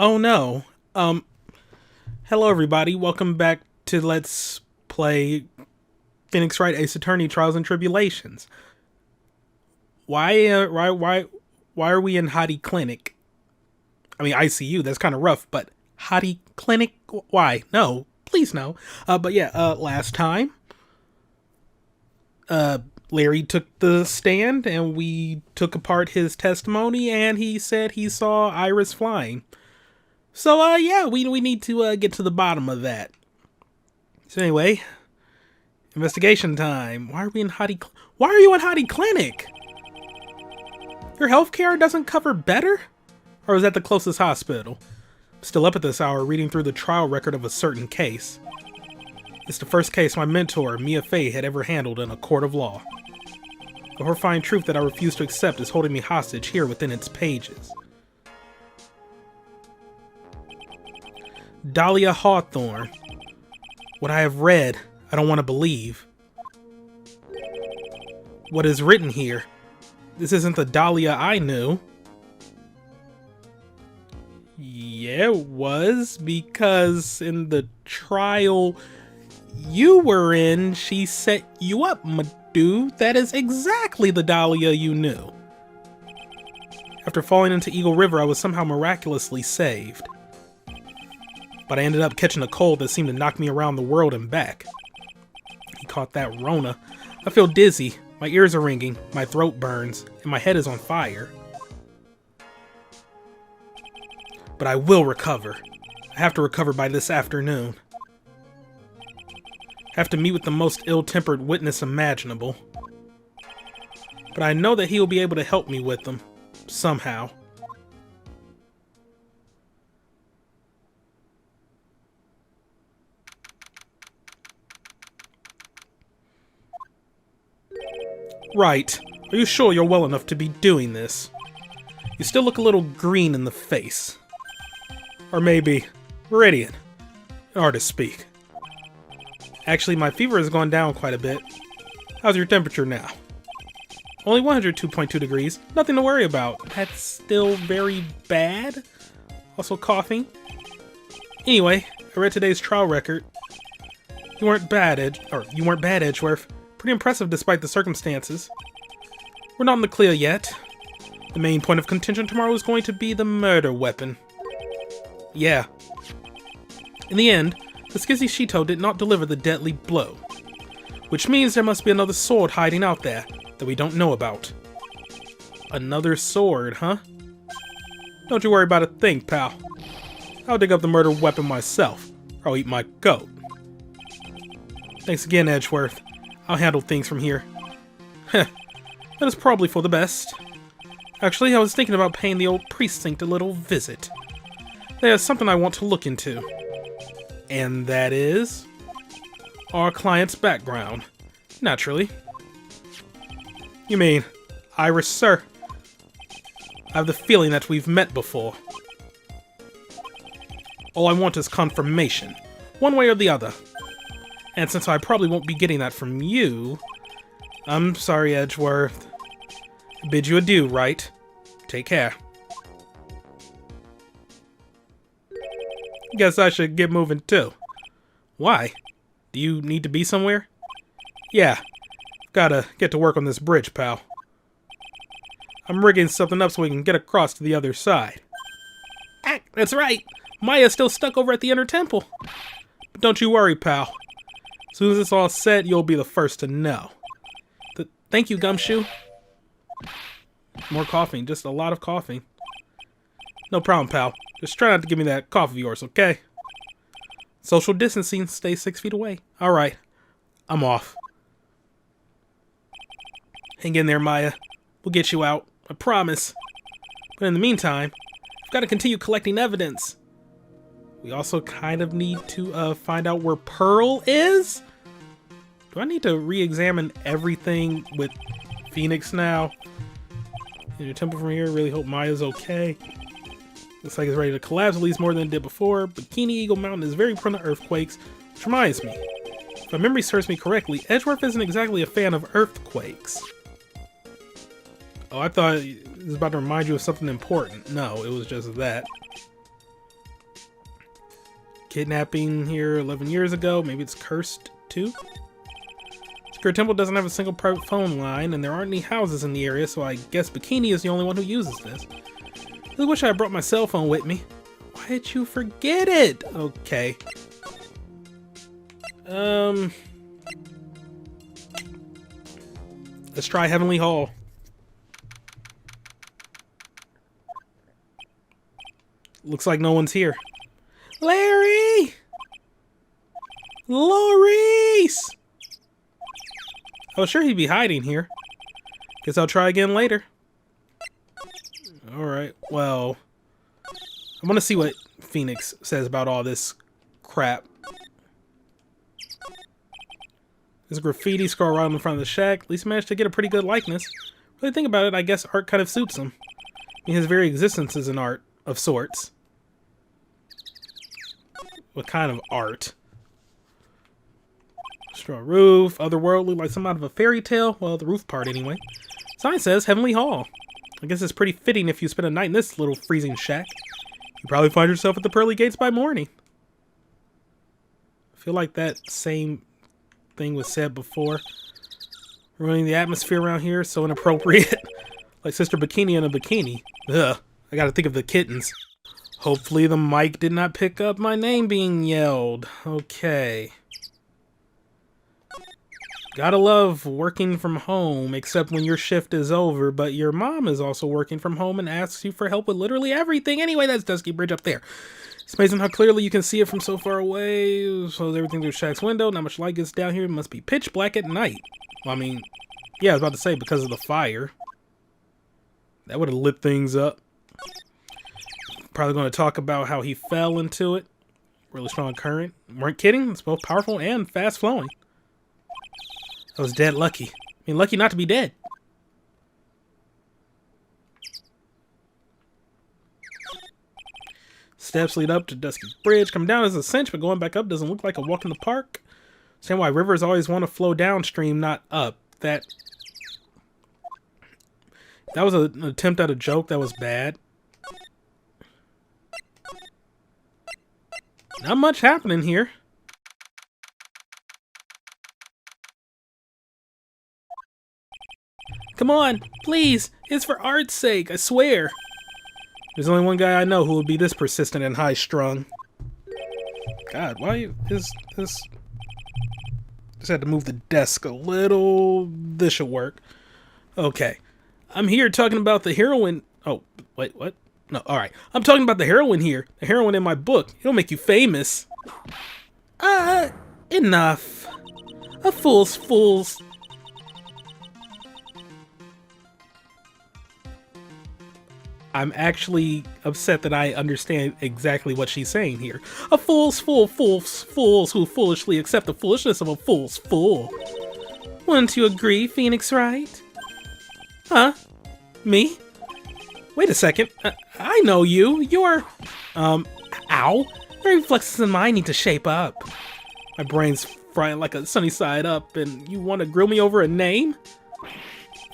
Oh no. Um, Hello everybody. Welcome back to Let's Play Phoenix Wright Ace Attorney Trials and Tribulations. Why are we in Hottie Clinic? I mean ICU, that's kind of rough, but Hottie Clinic? Why? No. Please no. Last time Larry took the stand and we took apart his testimony and he said he saw Iris flying. So, we need to get to the bottom of that. So anyway, investigation time. Why are you in Hottie Clinic? Your healthcare doesn't cover better? Or is that the closest hospital? I'm still up at this hour reading through the trial record of a certain case. It's the first case my mentor, Mia Fey, had ever handled in a court of law. The horrifying truth that I refuse to accept is holding me hostage here within its pages. Dahlia Hawthorne. What I have read, I don't want to believe. What is written here? This isn't the Dahlia I knew. Yeah, it was, because in the trial you were in, she set you up, my dude. That is exactly the Dahlia you knew. After falling into Eagle River, I was somehow miraculously saved. But I ended up catching a cold that seemed to knock me around the world and back. He caught that Rona. I feel dizzy, my ears are ringing, my throat burns, and my head is on fire. But I will recover. I have to recover by this afternoon. I have to meet with the most ill-tempered witness imaginable. But I know that he will be able to help me with them, somehow. Right. Are you sure you're well enough to be doing this? You still look a little green in the face. Or maybe meridian. Hard to speak. Actually, my fever has gone down quite a bit. How's your temperature now? Only 102.2 degrees. Nothing to worry about. That's still very bad. Also coughing. Anyway, I read today's trial record. You weren't bad, Edgeworth. Pretty impressive despite the circumstances. We're not in the clear yet. The main point of contention tomorrow is going to be the murder weapon. Yeah. In the end, the Skizzy Shito did not deliver the deadly blow. Which means there must be another sword hiding out there that we don't know about. Another sword, huh? Don't you worry about a thing, pal. I'll dig up the murder weapon myself, or I'll eat my goat. Thanks again, Edgeworth. I'll handle things from here. Heh, that is probably for the best. Actually, I was thinking about paying the old precinct a little visit. There's something I want to look into. And that is our client's background. Naturally. You mean, Iris, sir? I have the feeling that we've met before. All I want is confirmation, one way or the other. And since I probably won't be getting that from you, I'm sorry, Edgeworth. I bid you adieu, Wright. Take care. Guess I should get moving too. Why? Do you need to be somewhere? Yeah. Gotta get to work on this bridge, pal. I'm rigging something up so we can get across to the other side. Ah, that's right. Maya's still stuck over at the inner temple. But don't you worry, pal. As soon as it's all set, you'll be the first to know. Thank you, Gumshoe. More coughing, just a lot of coughing. No problem, pal. Just try not to give me that cough of yours, okay? Social distancing, stay 6 feet away. Alright, I'm off. Hang in there, Maya. We'll get you out, I promise. But in the meantime, I've got to continue collecting evidence. We also kind of need to find out where Pearl is? Do I need to re-examine everything with Phoenix now? In your temple from here, really hope Maya's okay. Looks like it's ready to collapse, at least more than it did before. Bikini Eagle Mountain is very prone to earthquakes, which reminds me. If my memory serves me correctly, Edgeworth isn't exactly a fan of earthquakes. Oh, I thought it was about to remind you of something important. No, it was just that. kidnapping here 11 years ago. Maybe it's cursed too. Secret Temple doesn't have a single private phone line, and there aren't any houses in the area, so I guess Bikini is the only one who uses this. I wish I had brought my cell phone with me. Why did you forget it? Okay. Let's try Heavenly Hall. Looks like no one's here. Larry! Maurice! I was sure he'd be hiding here. Guess I'll try again later. Alright, well... I want to see what Phoenix says about all this crap. There's a graffiti scroll right in front of the shack. At least managed to get a pretty good likeness. Really think about it, I guess art kind of suits him. I mean, his very existence is an art of sorts. What kind of art? Straw roof, otherworldly, like some out of a fairy tale. Well, the roof part anyway. Sign says Heavenly Hall. I guess it's pretty fitting if you spend a night in this little freezing shack. You probably find yourself at the pearly gates by morning. I feel like that same thing was said before. Ruining the atmosphere around here, so inappropriate. Like Sister Bikini in a bikini. Ugh, I gotta think of the kittens. Hopefully the mic did not pick up my name being yelled. Okay. Gotta love working from home, except when your shift is over, but your mom is also working from home and asks you for help with literally everything. Anyway, that's Dusky Bridge up there. It's amazing how clearly you can see it from so far away. So everything through Shack's window, not much light gets down here. It must be pitch black at night. Well, I mean, yeah, I was about to say because of the fire. That would have lit things up. Probably going to talk about how he fell into it. Really strong current. Weren't kidding. It's both powerful and fast flowing. I was dead lucky. I mean, lucky not to be dead. Steps lead up to Dusky Bridge. Come down is a cinch, but going back up doesn't look like a walk in the park. Understand why rivers always want to flow downstream, not up. That was an attempt at a joke that was bad. Not much happening here. Come on, please. It's for art's sake, I swear. There's only one guy I know who would be this persistent and high-strung. God, why is this... Just had to move the desk a little. This should work. Okay. I'm here talking about the heroine... Oh, wait, what? No, alright. I'm talking about the heroine here. The heroine in my book. It'll make you famous. Enough. A fool's fools. I'm actually upset that I understand exactly what she's saying here. A fool's fool, fools who foolishly accept the foolishness of a fool's fool. Wouldn't you agree, Phoenix Wright? Huh? Me? Wait a second. I know you. You're... Ow. My reflexes and mine need to shape up. My brain's frying like a sunny side up, and you want to grill me over a name?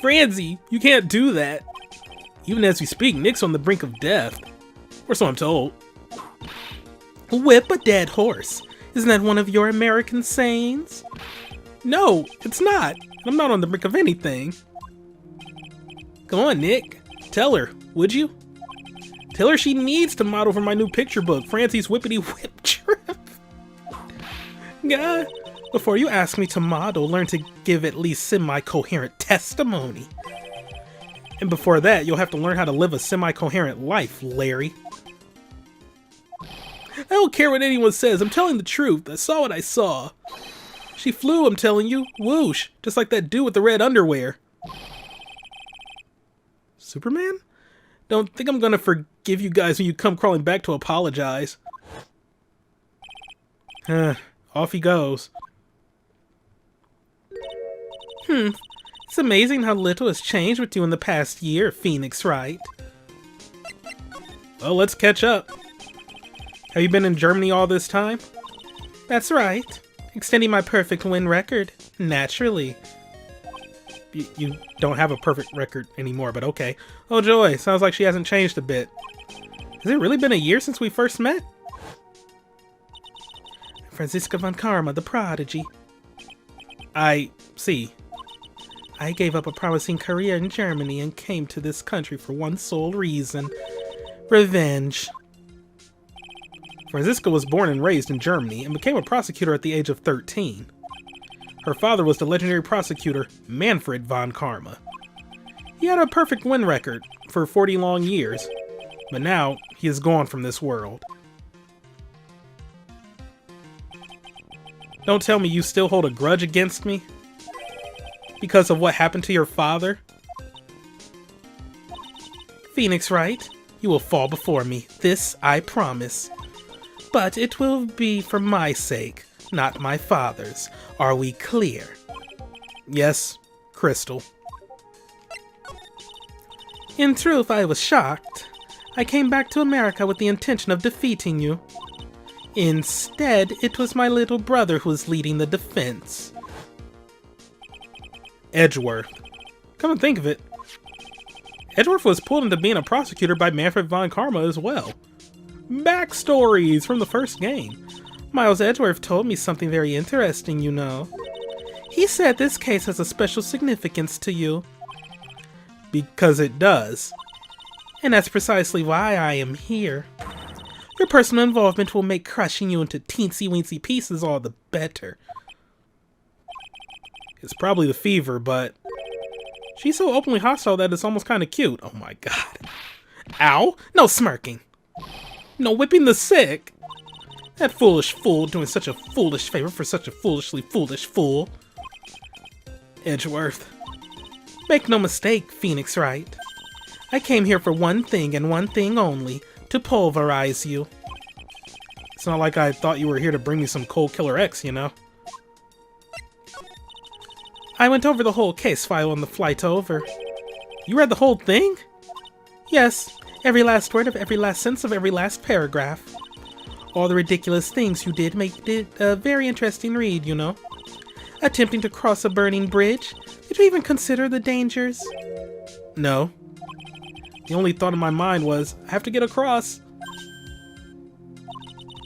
Franzi, you can't do that. Even as we speak, Nick's on the brink of death. Or so I'm told. Whip a dead horse. Isn't that one of your American sayings? No, it's not. I'm not on the brink of anything. Come on, Nick. Tell her, would you? Tell her she needs to model for my new picture book, Francie's Whippity Whip Trip. God, before you ask me to model, learn to give at least semi-coherent testimony. And before that, you'll have to learn how to live a semi-coherent life, Larry. I don't care what anyone says, I'm telling the truth. I saw what I saw. She flew, I'm telling you. Whoosh, just like that dude with the red underwear. Superman? Don't think I'm gonna forgive you guys when you come crawling back to apologize. Off he goes. It's amazing how little has changed with you in the past year, Phoenix Wright. Well, let's catch up. Have you been in Germany all this time? That's right. Extending my perfect win record. Naturally. You don't have a perfect record anymore, but okay. Oh joy, sounds like she hasn't changed a bit. Has it really been a year since we first met? Franziska von Karma, the prodigy. I see. I gave up a promising career in Germany and came to this country for one sole reason. Revenge. Franziska was born and raised in Germany and became a prosecutor at the age of 13. Her father was the legendary prosecutor Manfred von Karma. He had a perfect win record for 40 long years, but now he is gone from this world. Don't tell me you still hold a grudge against me? Because of what happened to your father? Phoenix Wright, you will fall before me. This I promise. But it will be for my sake, not my father's. Are we clear? Yes, Crystal. In truth, I was shocked. I came back to America with the intention of defeating you. Instead, it was my little brother who was leading the defense. Edgeworth. Come and think of it, Edgeworth was pulled into being a prosecutor by Manfred von Karma as well. Backstories from the first game. Miles Edgeworth told me something very interesting, you know. He said this case has a special significance to you. Because it does. And that's precisely why I am here. Your personal involvement will make crushing you into teensy-weensy pieces all the better. It's probably the fever, but she's so openly hostile that it's almost kind of cute. Oh my god. Ow! No smirking! No whipping the sick! That foolish fool doing such a foolish favor for such a foolishly foolish fool. Edgeworth. Make no mistake, Phoenix Wright. I came here for one thing and one thing only. To pulverize you. It's not like I thought you were here to bring me some Cold Killer X, you know? I went over the whole case file on the flight over. You read the whole thing? Yes, every last word of every last sentence of every last paragraph. All the ridiculous things you did made it a very interesting read, you know? Attempting to cross a burning bridge. Did you even consider the dangers? No. The only thought in my mind was, I have to get across.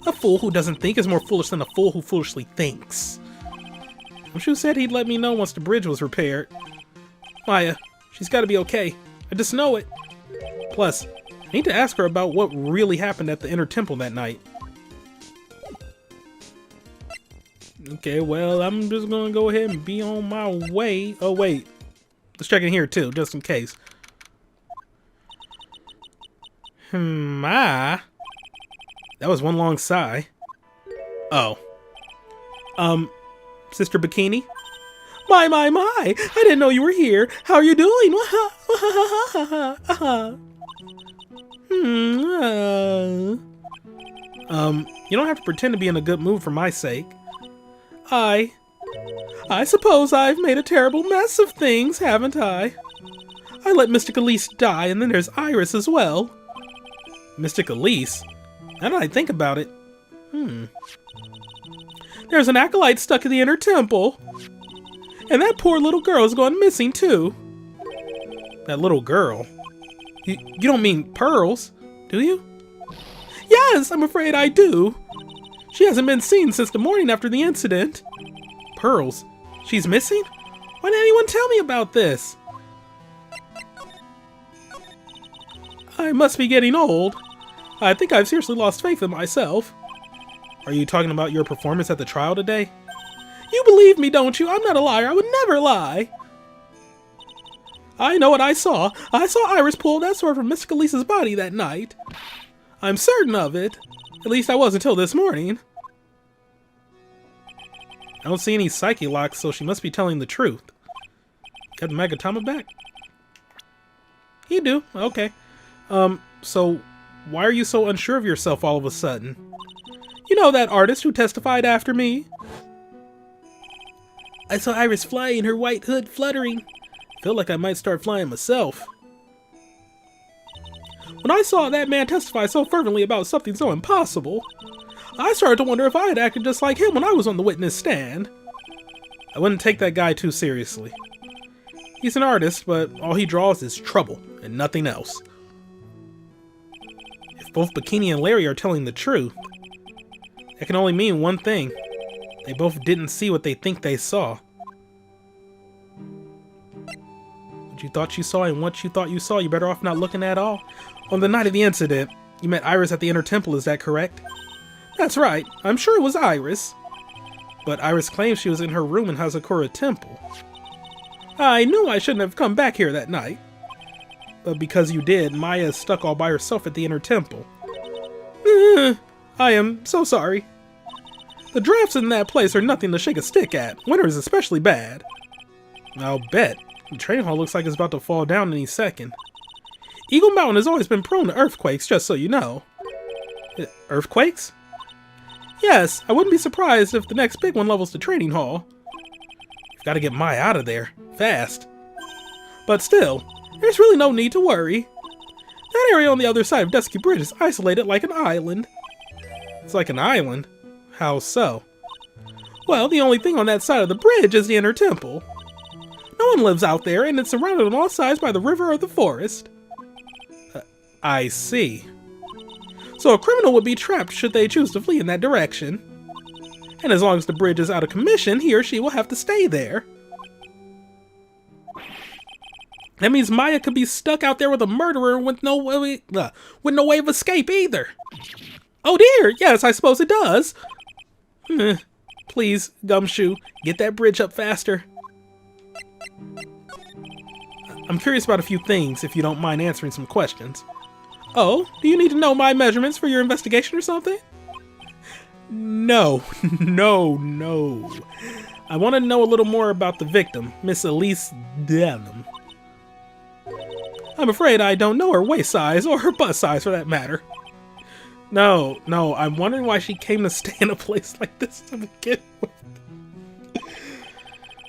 A fool who doesn't think is more foolish than a fool who foolishly thinks. Who said he'd let me know once the bridge was repaired? Maya, she's gotta be okay. I just know it. Plus, I need to ask her about what really happened at the Inner Temple that night. Okay, well, I'm just gonna go ahead and be on my way. Oh, wait. Let's check in here, too, just in case. That was one long sigh. Oh. Sister Bikini? My! I didn't know you were here. How are you doing? You don't have to pretend to be in a good mood for my sake. I suppose I've made a terrible mess of things, haven't I? I let Mystic Elise die, and then there's Iris as well. Mystic Elise? Now that I think about it. There's an acolyte stuck in the Inner Temple. And that poor little girl has gone missing too. That little girl? You don't mean Pearls, do you? Yes, I'm afraid I do. She hasn't been seen since the morning after the incident. Pearls? She's missing? Why didn't anyone tell me about this? I must be getting old. I think I've seriously lost faith in myself. Are you talking about your performance at the trial today? You believe me, don't you? I'm not a liar. I would never lie. I know what I saw. I saw Iris pull that sword from Mystic Elise's body that night. I'm certain of it. At least I was until this morning. I don't see any psyche locks, so she must be telling the truth. Got the Magatama back? You do? Okay. So why are you so unsure of yourself all of a sudden? You know that artist who testified after me? I saw Iris flying, her white hood fluttering. Feel like I might start flying myself. When I saw that man testify so fervently about something so impossible, I started to wonder if I had acted just like him when I was on the witness stand. I wouldn't take that guy too seriously. He's an artist, but all he draws is trouble and nothing else. If both Bikini and Larry are telling the truth, It can only mean one thing. They both didn't see what they think they saw. What you thought you saw and what you thought you saw, you better off not looking at all. On the night of the incident, you met Iris at the inner temple, is that correct? That's right. I'm sure it was Iris. But Iris claims she was in her room in Hazakura Temple. I knew I shouldn't have come back here that night. But because you did, Maya is stuck all by herself at the inner temple. I am so sorry. The drafts in that place are nothing to shake a stick at. Winter is especially bad. I'll bet. The training hall looks like it's about to fall down any second. Eagle Mountain has always been prone to earthquakes, just so you know. Earthquakes? Yes, I wouldn't be surprised if the next big one levels the training hall. You've got to get Maya out of there, fast. But still, there's really no need to worry. That area on the other side of Dusky Bridge is isolated like an island. It's like an island? How so? Well, the only thing on that side of the bridge is the inner temple. No one lives out there, and it's surrounded on all sides by the river or the forest. I see. So a criminal would be trapped should they choose to flee in that direction. And as long as the bridge is out of commission, he or she will have to stay there. That means Maya could be stuck out there with a murderer with no way of escape either. Oh dear, yes, I suppose it does. Please, Gumshoe, get that bridge up faster. I'm curious about a few things, if you don't mind answering some questions. Oh, do you need to know my measurements for your investigation or something? No. I want to know a little more about the victim, Miss Elise Denham. I'm afraid I don't know her waist size, or her butt size for that matter. No, I'm wondering why she came to stay in a place like this to begin with.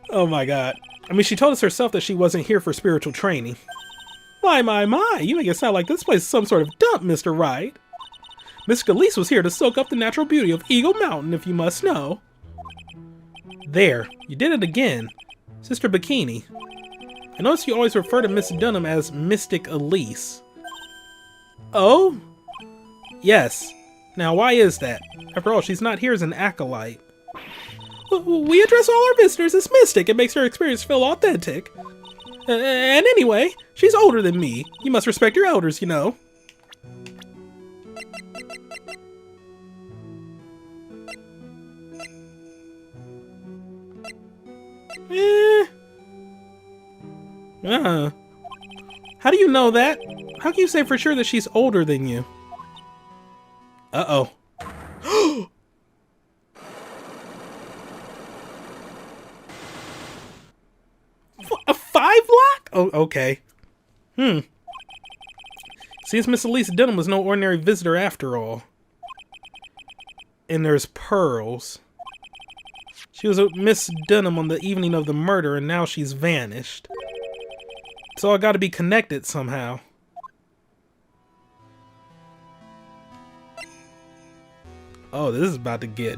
Oh my god. I mean, she told us herself that she wasn't here for spiritual training. My, you make it sound like this place is some sort of dump, Mr. Wright. Miss Elise was here to soak up the natural beauty of Eagle Mountain, if you must know. There, you did it again. Sister Bikini. I notice you always refer to Miss Dunham as Mystic Elise. Oh? Yes. Now, why is that? After all, she's not here as an acolyte. We address all our visitors as Mystic. It makes her experience feel authentic. And anyway, she's older than me. You must respect your elders, you know. How do you know that? How can you say for sure that she's older than you? Uh-oh. A 5-block? Oh, okay. Seems Miss Elise Denham was no ordinary visitor after all. And there's pearls. She was with Miss Denham on the evening of the murder, and now she's vanished. It's all got to be connected somehow. Oh, this is about to get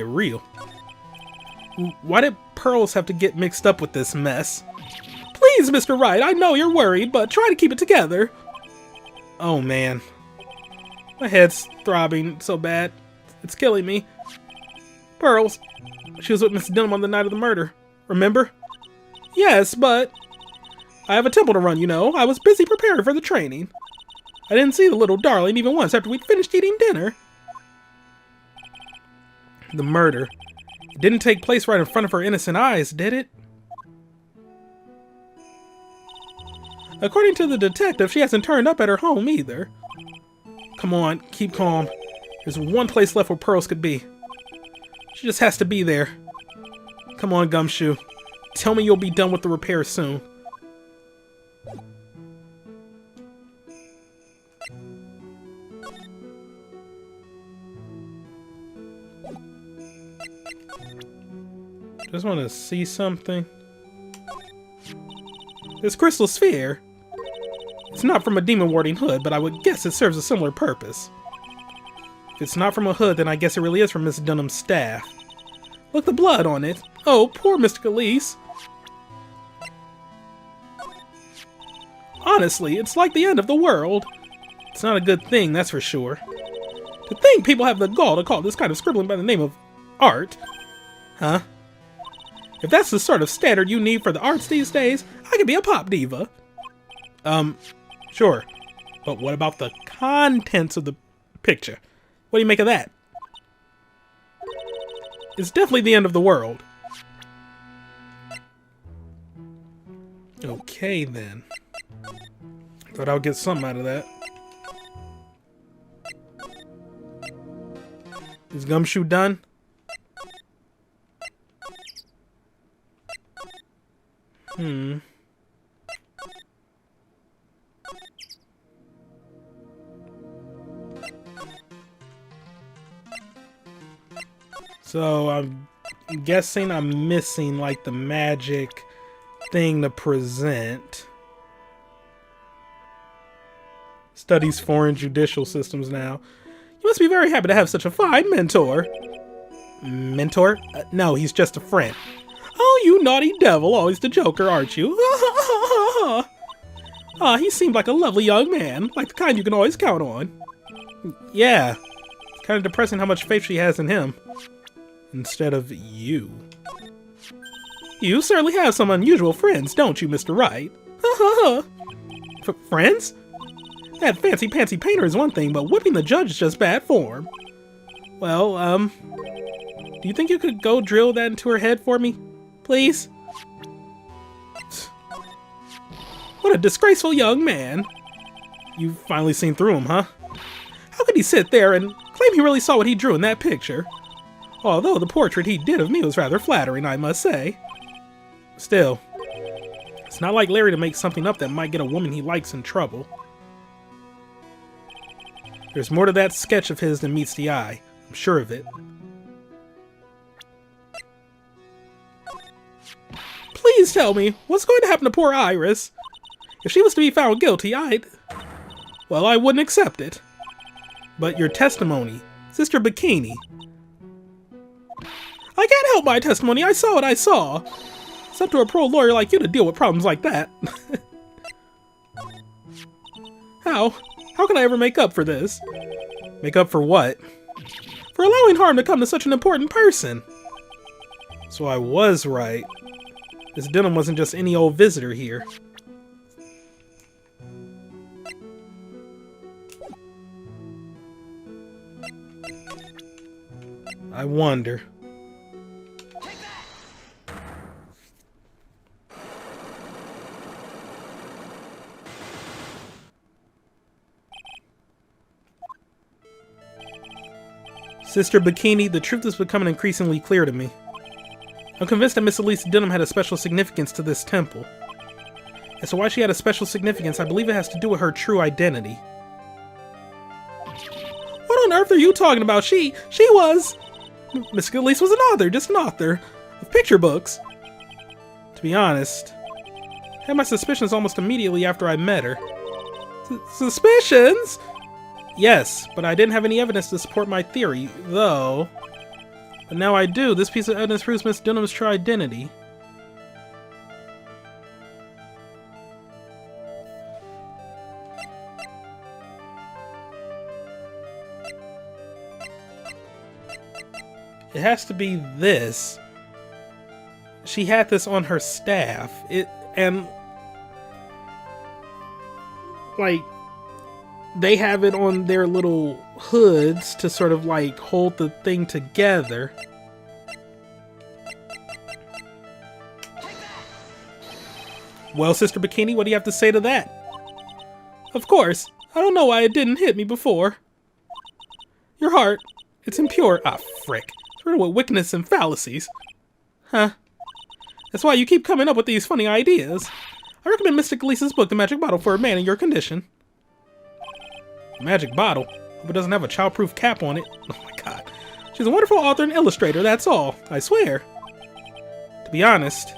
real. Why did pearls have to get mixed up with this mess? Please, Mr. Wright, I know you're worried, but try to keep it together. Oh man, my head's throbbing so bad, it's killing me. Pearls. She was with Miss Denham on the night of the murder. Remember? Yes, but I have a temple to run, you know. I was busy preparing for the training. I didn't see the little darling even once after we'd finished eating dinner. The murder. It didn't take place right in front of her innocent eyes, did it? According to the detective, she hasn't turned up at her home either. Come on, keep calm. There's one place left where Pearls could be. She just has to be there. Come on, Gumshoe. Tell me you'll be done with the repair soon. Just want to see something. This crystal sphere. It's not from a demon warding hood, but I would guess it serves a similar purpose. If it's not from a hood, then I guess it really is from Miss Dunham's staff. Look, the blood on it. Oh, poor Mr. Elise. Honestly, it's like the end of the world. It's not a good thing, that's for sure. To think people have the gall to call this kind of scribbling by the name of art. Huh? If that's the sort of standard you need for the arts these days, I could be a pop diva. Sure. But what about the contents of the picture? What do you make of that? It's definitely the end of the world. Okay, then. Thought I'll get something out of that. Is Gumshoe done? So I'm guessing I'm missing like the magic thing to present. Studies foreign judicial systems now. You must be very happy to have such a fine mentor. Mentor? No, he's just a friend. Oh, you naughty devil, always the joker, aren't you? He seemed like a lovely young man, like the kind you can always count on. Yeah, it's kind of depressing how much faith she has in him. Instead of you. You certainly have some unusual friends, don't you, Mr. Wright? Friends? That fancy-pantsy painter is one thing, but whipping the judge is just bad form. Well, do you think you could go drill that into her head for me? Please? What a disgraceful young man. You've finally seen through him, huh? How could he sit there and claim he really saw what he drew in that picture? Although the portrait he did of me was rather flattering, I must say. Still, it's not like Larry to make something up that might get a woman he likes in trouble. There's more to that sketch of his than meets the eye. I'm sure of it. Please tell me, what's going to happen to poor Iris? If she was to be found guilty, I wouldn't accept it. But your testimony, Sister Bikini. I can't help my testimony, I saw what I saw. It's up to a pro lawyer like you to deal with problems like that. How can I ever make up for this? Make up for what? For allowing harm to come to such an important person. So I was right. This Denham wasn't just any old visitor here. I wonder. Sister Bikini, the truth is becoming increasingly clear to me. I'm convinced that Miss Elise Denham had a special significance to this temple. As to why she had a special significance, I believe it has to do with her true identity. What on earth are you talking about? She was... Miss Elise was an author, just an author of picture books. To be honest, I had my suspicions almost immediately after I met her. Suspicions? Yes, but I didn't have any evidence to support my theory, though. But now I do. This piece of evidence proves Miss Denham's true identity. It has to be this. She had this on her staff. Like, they have it on their little hoods to sort of like hold the thing together. Well, Sister Bikini, what do you have to say to that? Of course, I don't know why it didn't hit me before. Your heart, it's impure. Ah, frick. It's riddled with wickedness and fallacies. Huh. That's why you keep coming up with these funny ideas. I recommend Mr. Elise's book, The Magic Bottle, for a man in your condition. Magic bottle? Hope it doesn't have a childproof cap on it. Oh my god. She's a wonderful author and illustrator, that's all. I swear. To be honest...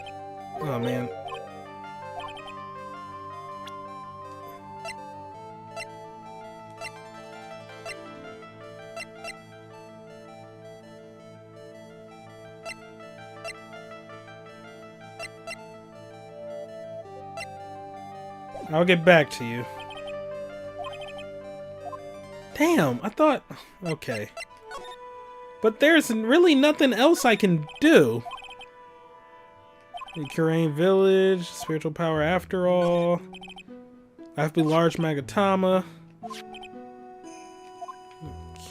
Oh man. I'll get back to you. Damn, I thought... Okay. But there's really nothing else I can do. The Kurain Village, spiritual power after all. I have to be large Magatama.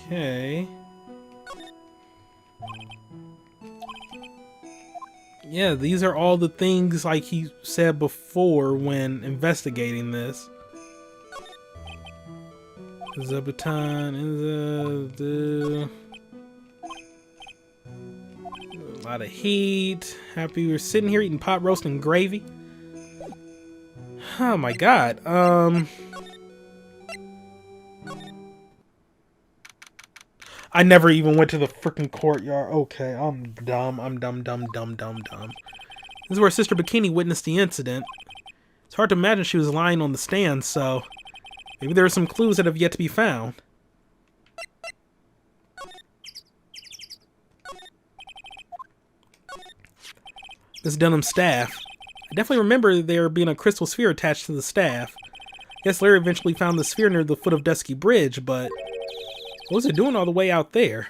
Okay. Yeah, these are all the things like he said before when investigating this. Zabuton, a lot of heat. Happy we're sitting here eating pot roast and gravy. Oh my god. I never even went to the freaking courtyard. Okay, I'm dumb. I'm dumb. This is where Sister Bikini witnessed the incident. It's hard to imagine she was lying on the stand, so maybe there are some clues that have yet to be found. This Dunham's staff. I definitely remember there being a crystal sphere attached to the staff. Guess Larry eventually found the sphere near the foot of Dusky Bridge, but what was it doing all the way out there?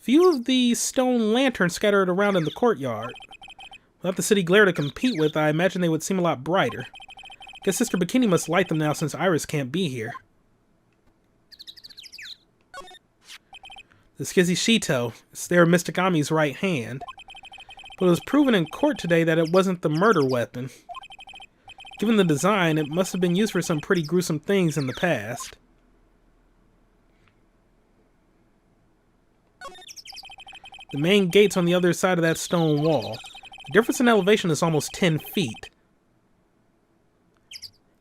Few of the stone lanterns scattered around in the courtyard. Without the city glare to compete with, I imagine they would seem a lot brighter. Guess Sister Bikini must light them now since Iris can't be here. The Skizzy Shito. It's their Mystic Ami's right hand. But it was proven in court today that it wasn't the murder weapon. Given the design, it must have been used for some pretty gruesome things in the past. The main gate's on the other side of that stone wall. The difference in elevation is almost 10 feet.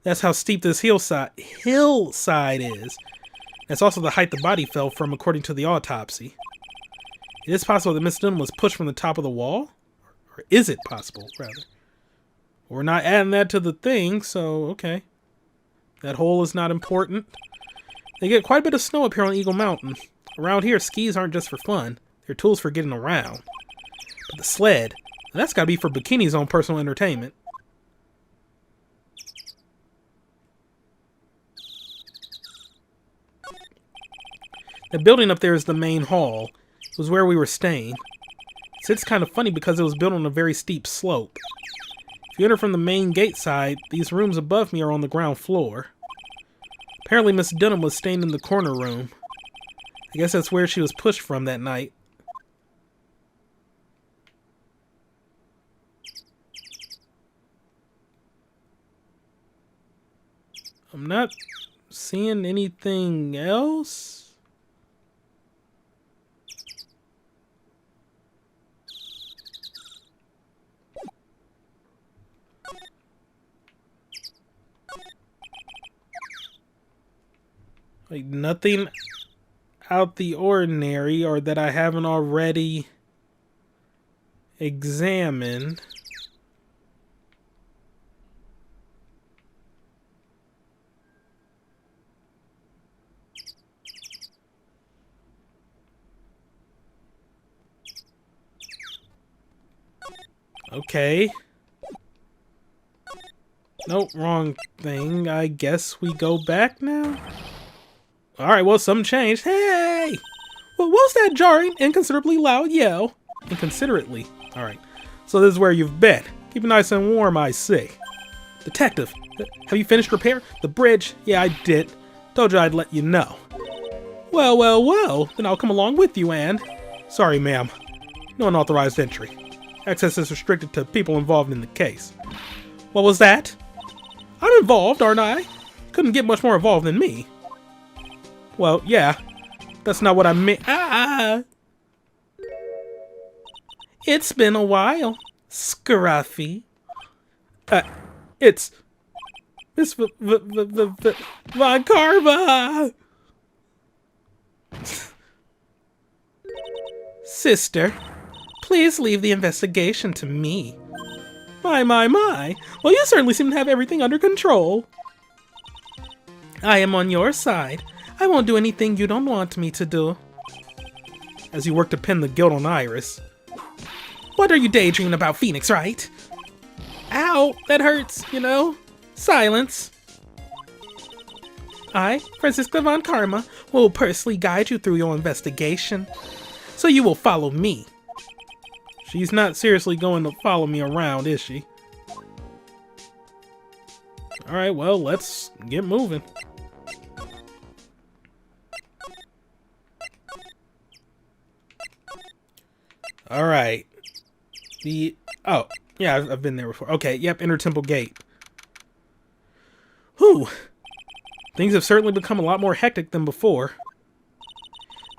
That's how steep this hillside is. That's also the height the body fell from, according to the autopsy. It is possible that Miss Dunham was pushed from the top of the wall? Or is it possible, rather? We're not adding that to the thing, so okay. That hole is not important. They get quite a bit of snow up here on Eagle Mountain. Around here, skis aren't just for fun. They're tools for getting around. But the sled, that's gotta be for Bikini's own personal entertainment. The building up there is the main hall. It was where we were staying. It's kind of funny because it was built on a very steep slope. If you enter from the main gate side, these rooms above me are on the ground floor. Apparently Miss Dunham was staying in the corner room. I guess that's where she was pushed from that night. I'm not seeing anything else. Like, nothing out the ordinary or that I haven't already examined. Okay. Nope, wrong thing. I guess we go back now? Alright, well, some changed. Hey! Well, what was that jarring, inconsiderably loud yell? Inconsiderately. Alright. So this is where you've been. Keep it nice and warm, I see. Detective, have you finished repair? The bridge? Yeah, I did. Told you I'd let you know. Well. Then I'll come along with you, and... Sorry, ma'am. No unauthorized entry. Access is restricted to people involved in the case. What was that? I'm involved, aren't I? Couldn't get much more involved than me. Well, yeah. That's not what I meant. It's been a while, Scruffy. It's Miss Von Carva. Sister, please leave the investigation to me. My. Well, you certainly seem to have everything under control. I am on your side. I won't do anything you don't want me to do. As you work to pin the guilt on Iris. What are you daydreaming about, Phoenix, right? Ow, that hurts, you know? Silence. I, Franziska von Karma, will personally guide you through your investigation. So you will follow me. She's not seriously going to follow me around, is she? Alright, well, let's get moving. Alright. Oh, yeah, I've been there before. Okay, yep, Inner Temple Gate. Whew. Things have certainly become a lot more hectic than before.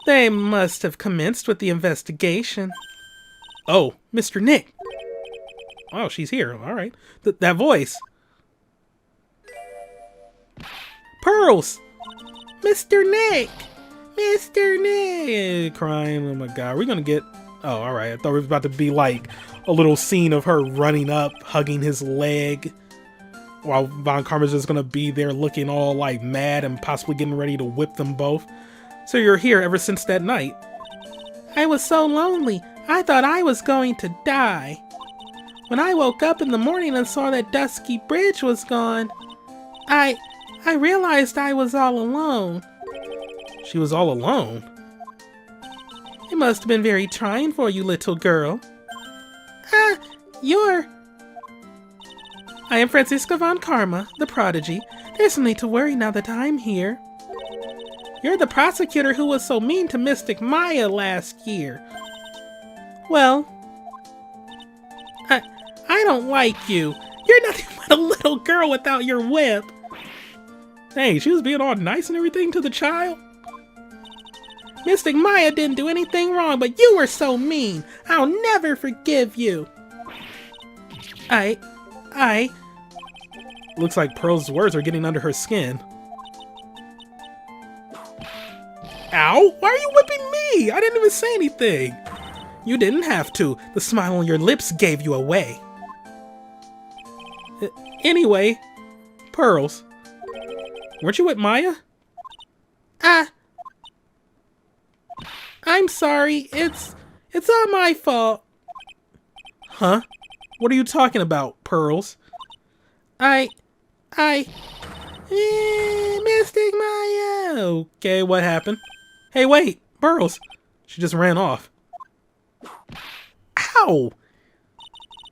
They must have commenced with the investigation. Oh, Mr. Nick. Oh, she's here. Alright. That voice. Pearls! Mr. Nick! Mr. Nick! Crying. Oh my god. We're gonna get... Oh, alright. I thought it was about to be like a little scene of her running up, hugging his leg, while Von Karma's just gonna be there looking all like mad and possibly getting ready to whip them both. So you're here ever since that night. I was so lonely. I thought I was going to die. When I woke up in the morning and saw that dusky bridge was gone, I realized I was all alone. She was all alone? It must have been very trying for you, little girl. You're... I am Franziska von Karma, the prodigy. There's no need to worry now that I'm here. You're the prosecutor who was so mean to Mystic Maya last year. Well, I don't like you. You're nothing but a little girl without your whip. Hey, she was being all nice and everything to the child. Mystic Maya didn't do anything wrong, but you were so mean. I'll never forgive you. Looks like Pearl's words are getting under her skin. Ow! Why are you whipping me? I didn't even say anything. You didn't have to. The smile on your lips gave you away. Anyway, Pearls. Weren't you with Maya? I'm sorry. It's all my fault. Huh? What are you talking about, Pearls? Mystic Maya. Okay, what happened? Hey, wait, Pearls. She just ran off. Ow!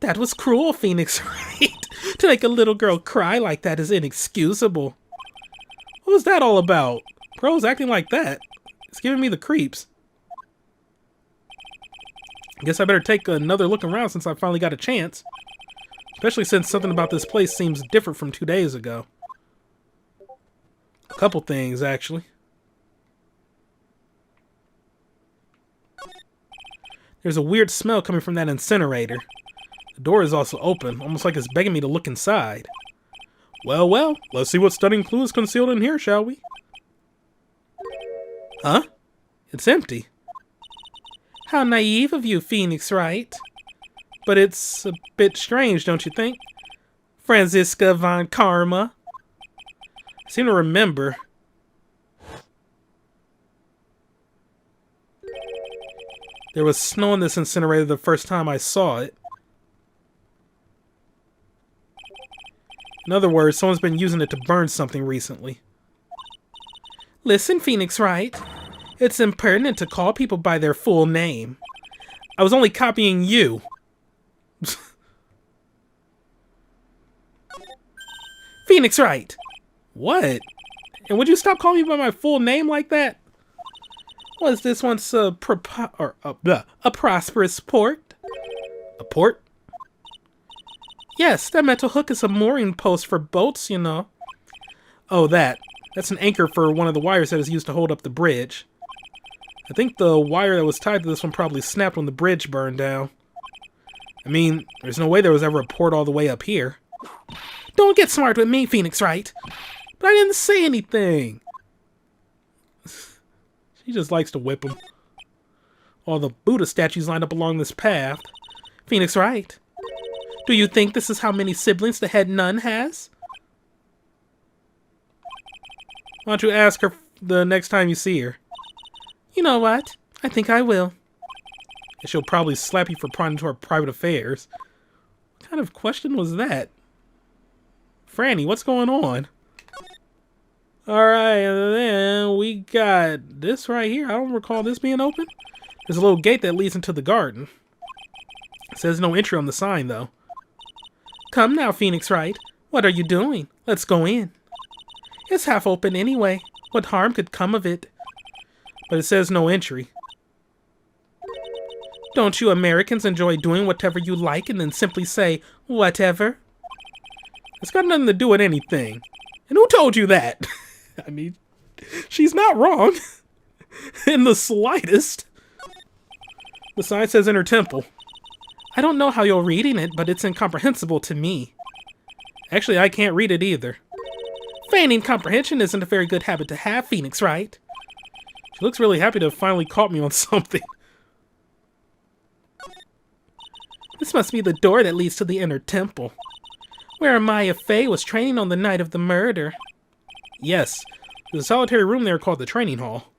That was cruel, Phoenix Wright. To make a little girl cry like that is inexcusable. What was that all about? Pearl's acting like that. It's giving me the creeps. Guess I better take another look around since I finally got a chance. Especially since something about this place seems different from 2 days ago. A couple things, actually. There's a weird smell coming from that incinerator. The door is also open, almost like it's begging me to look inside. Well, well, let's see what stunning clue is concealed in here, shall we? Huh? It's empty. How naive of you, Phoenix Wright. But it's a bit strange, don't you think? Franziska von Karma. I seem to remember. There was snow in this incinerator the first time I saw it. In other words, someone's been using it to burn something recently. Listen, Phoenix Wright. It's impertinent to call people by their full name. I was only copying you. Phoenix Wright! What? And would you stop calling me by my full name like that? Was this once a prosperous port? A port? Yes, that metal hook is a mooring post for boats, you know. Oh, that's an anchor for one of the wires that is used to hold up the bridge. I think the wire that was tied to this one probably snapped when the bridge burned down. I mean, there's no way there was ever a port all the way up here. Don't get smart with me, Phoenix Wright. But I didn't say anything. She just likes to whip him. All the Buddha statues lined up along this path. Phoenix Wright, do you think this is how many siblings the head nun has? Why don't you ask her the next time you see her? You know what? I think I will. And she'll probably slap you for prying into her private affairs. What kind of question was that? Franny, what's going on? Alright, and then we got this right here. I don't recall this being open. There's a little gate that leads into the garden. It says no entry on the sign, though. Come now, Phoenix Wright. What are you doing? Let's go in. It's half open anyway. What harm could come of it? But it says no entry. Don't you Americans enjoy doing whatever you like and then simply say, whatever? It's got nothing to do with anything. And who told you that? I mean, she's not wrong. In the slightest. The sign says Inner Temple. I don't know how you're reading it, but it's incomprehensible to me. Actually, I can't read it either. Feigning comprehension isn't a very good habit to have, Phoenix, right? She looks really happy to have finally caught me on something. This must be the door that leads to the Inner Temple, where Maya Fey was training on the night of the murder. Yes, there's a solitary room there called the Training Hall.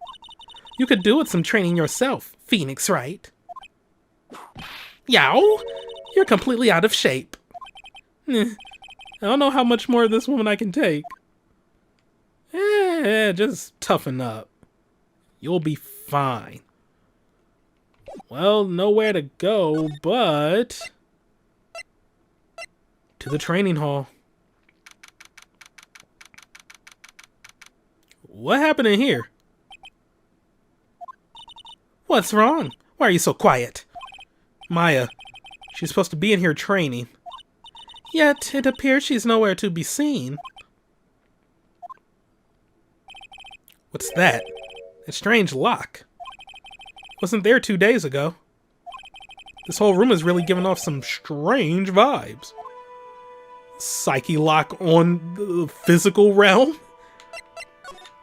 You could do with some training yourself, Phoenix, right? Yow! You're completely out of shape. I don't know how much more of this woman I can take. Just toughen up. You'll be fine. Well, nowhere to go but to the training hall. What happened in here? What's wrong? Why are you so quiet? Maya, she's supposed to be in here training. Yet, it appears she's nowhere to be seen. What's that? A strange lock. Wasn't there 2 days ago. This whole room is really giving off some strange vibes. Psyche lock on the physical realm?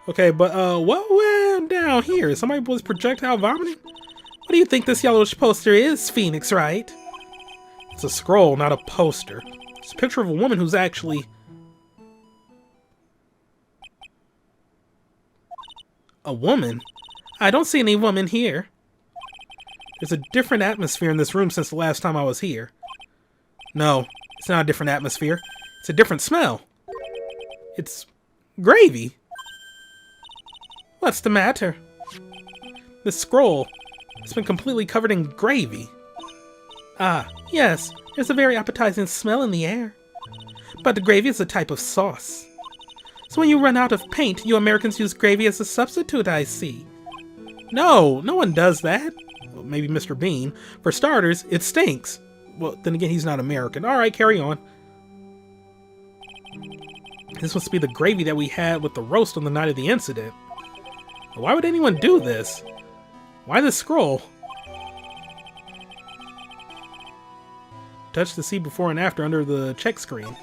Okay, but what went down here? Somebody was projectile vomiting? What do you think this yellowish poster is, Phoenix, right? It's a scroll, not a poster. It's a picture of a woman who's actually... a woman? I don't see any woman here. There's a different atmosphere in this room since the last time I was here. No, it's not a different atmosphere. It's a different smell. It's gravy. What's the matter? This scroll has been completely covered in gravy. Ah, yes, there's a very appetizing smell in the air. But the gravy is a type of sauce. So when you run out of paint, you Americans use gravy as a substitute, I see. No, no one does that. Well, maybe Mr. Bean. For starters, it stinks. Well, then again, he's not American. Alright, carry on. This must be the gravy that we had with the roast on the night of the incident. Why would anyone do this? Why the scroll? Touch to see before and after under the check screen.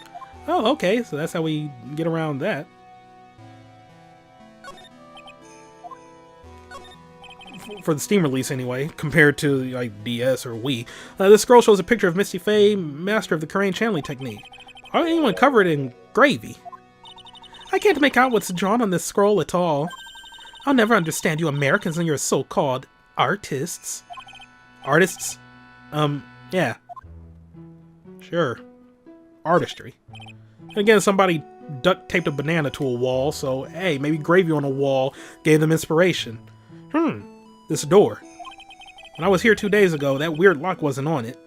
Oh, okay, so that's how we get around that. For the Steam release anyway, compared to like DS or Wii. This scroll shows a picture of Misty Fey, master of the Korean channeling technique. Why would anyone cover it in gravy? I can't make out what's drawn on this scroll at all. I'll never understand you Americans and your so-called artists. Artists? Yeah. Sure. Artistry. And again, somebody duct taped a banana to a wall, so hey, maybe gravy on a wall gave them inspiration. This door. When I was here 2 days ago, that weird lock wasn't on it.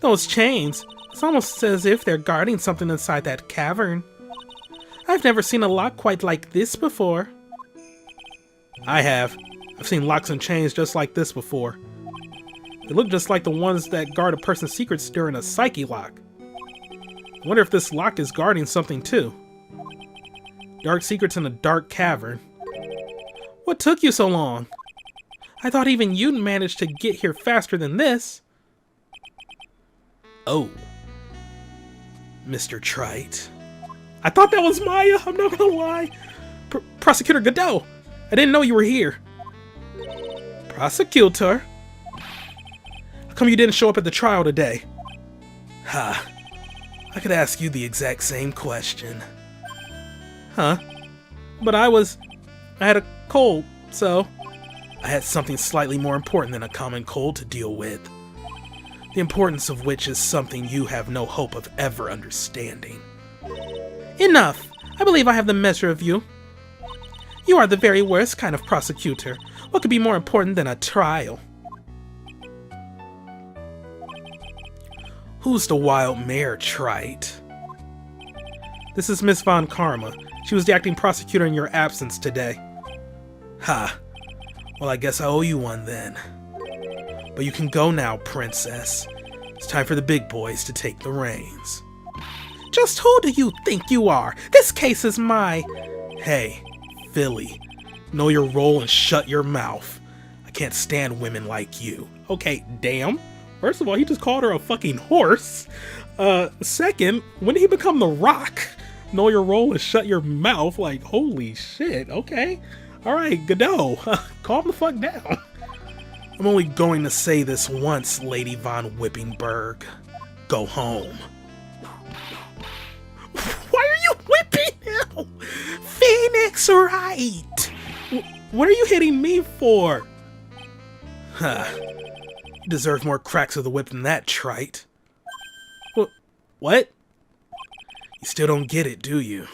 Those chains. It's almost as if they're guarding something inside that cavern. I've never seen a lock quite like this before. I have. I've seen locks and chains just like this before. They look just like the ones that guard a person's secrets during a psyche lock. I wonder if this lock is guarding something too. Dark secrets in a dark cavern. What took you so long? I thought even you'd manage to get here faster than this. Oh. Mr. Trite. I thought that was Maya, I'm not gonna lie. Prosecutor Godot, I didn't know you were here. Prosecutor? How come you didn't show up at the trial today? Ha. I could ask you the exact same question. Huh? But I had a cold, so... I had something slightly more important than a common cold to deal with. The importance of which is something you have no hope of ever understanding. Enough! I believe I have the measure of you. You are the very worst kind of prosecutor. What could be more important than a trial? Who's the wild mare, Trite? This is Miss Von Karma. She was the acting prosecutor in your absence today. Ha. Well, I guess I owe you one then. But you can go now, princess. It's time for the big boys to take the reins. Just who do you think you are? This case is my... Hey, Philly. Know your role and shut your mouth. I can't stand women like you. Okay, damn. First of all, he just called her a fucking horse. Second, when did he become the Rock? Know your role and shut your mouth. Like, holy shit. Okay. Alright, Godot. Calm the fuck down. I'm only going to say this once, Lady Von Whippingberg. Go home. Why are you whipping him? Phoenix Wright! What are you hitting me for? Huh. You deserve more cracks of the whip than that, Trite. What? You still don't get it, do you?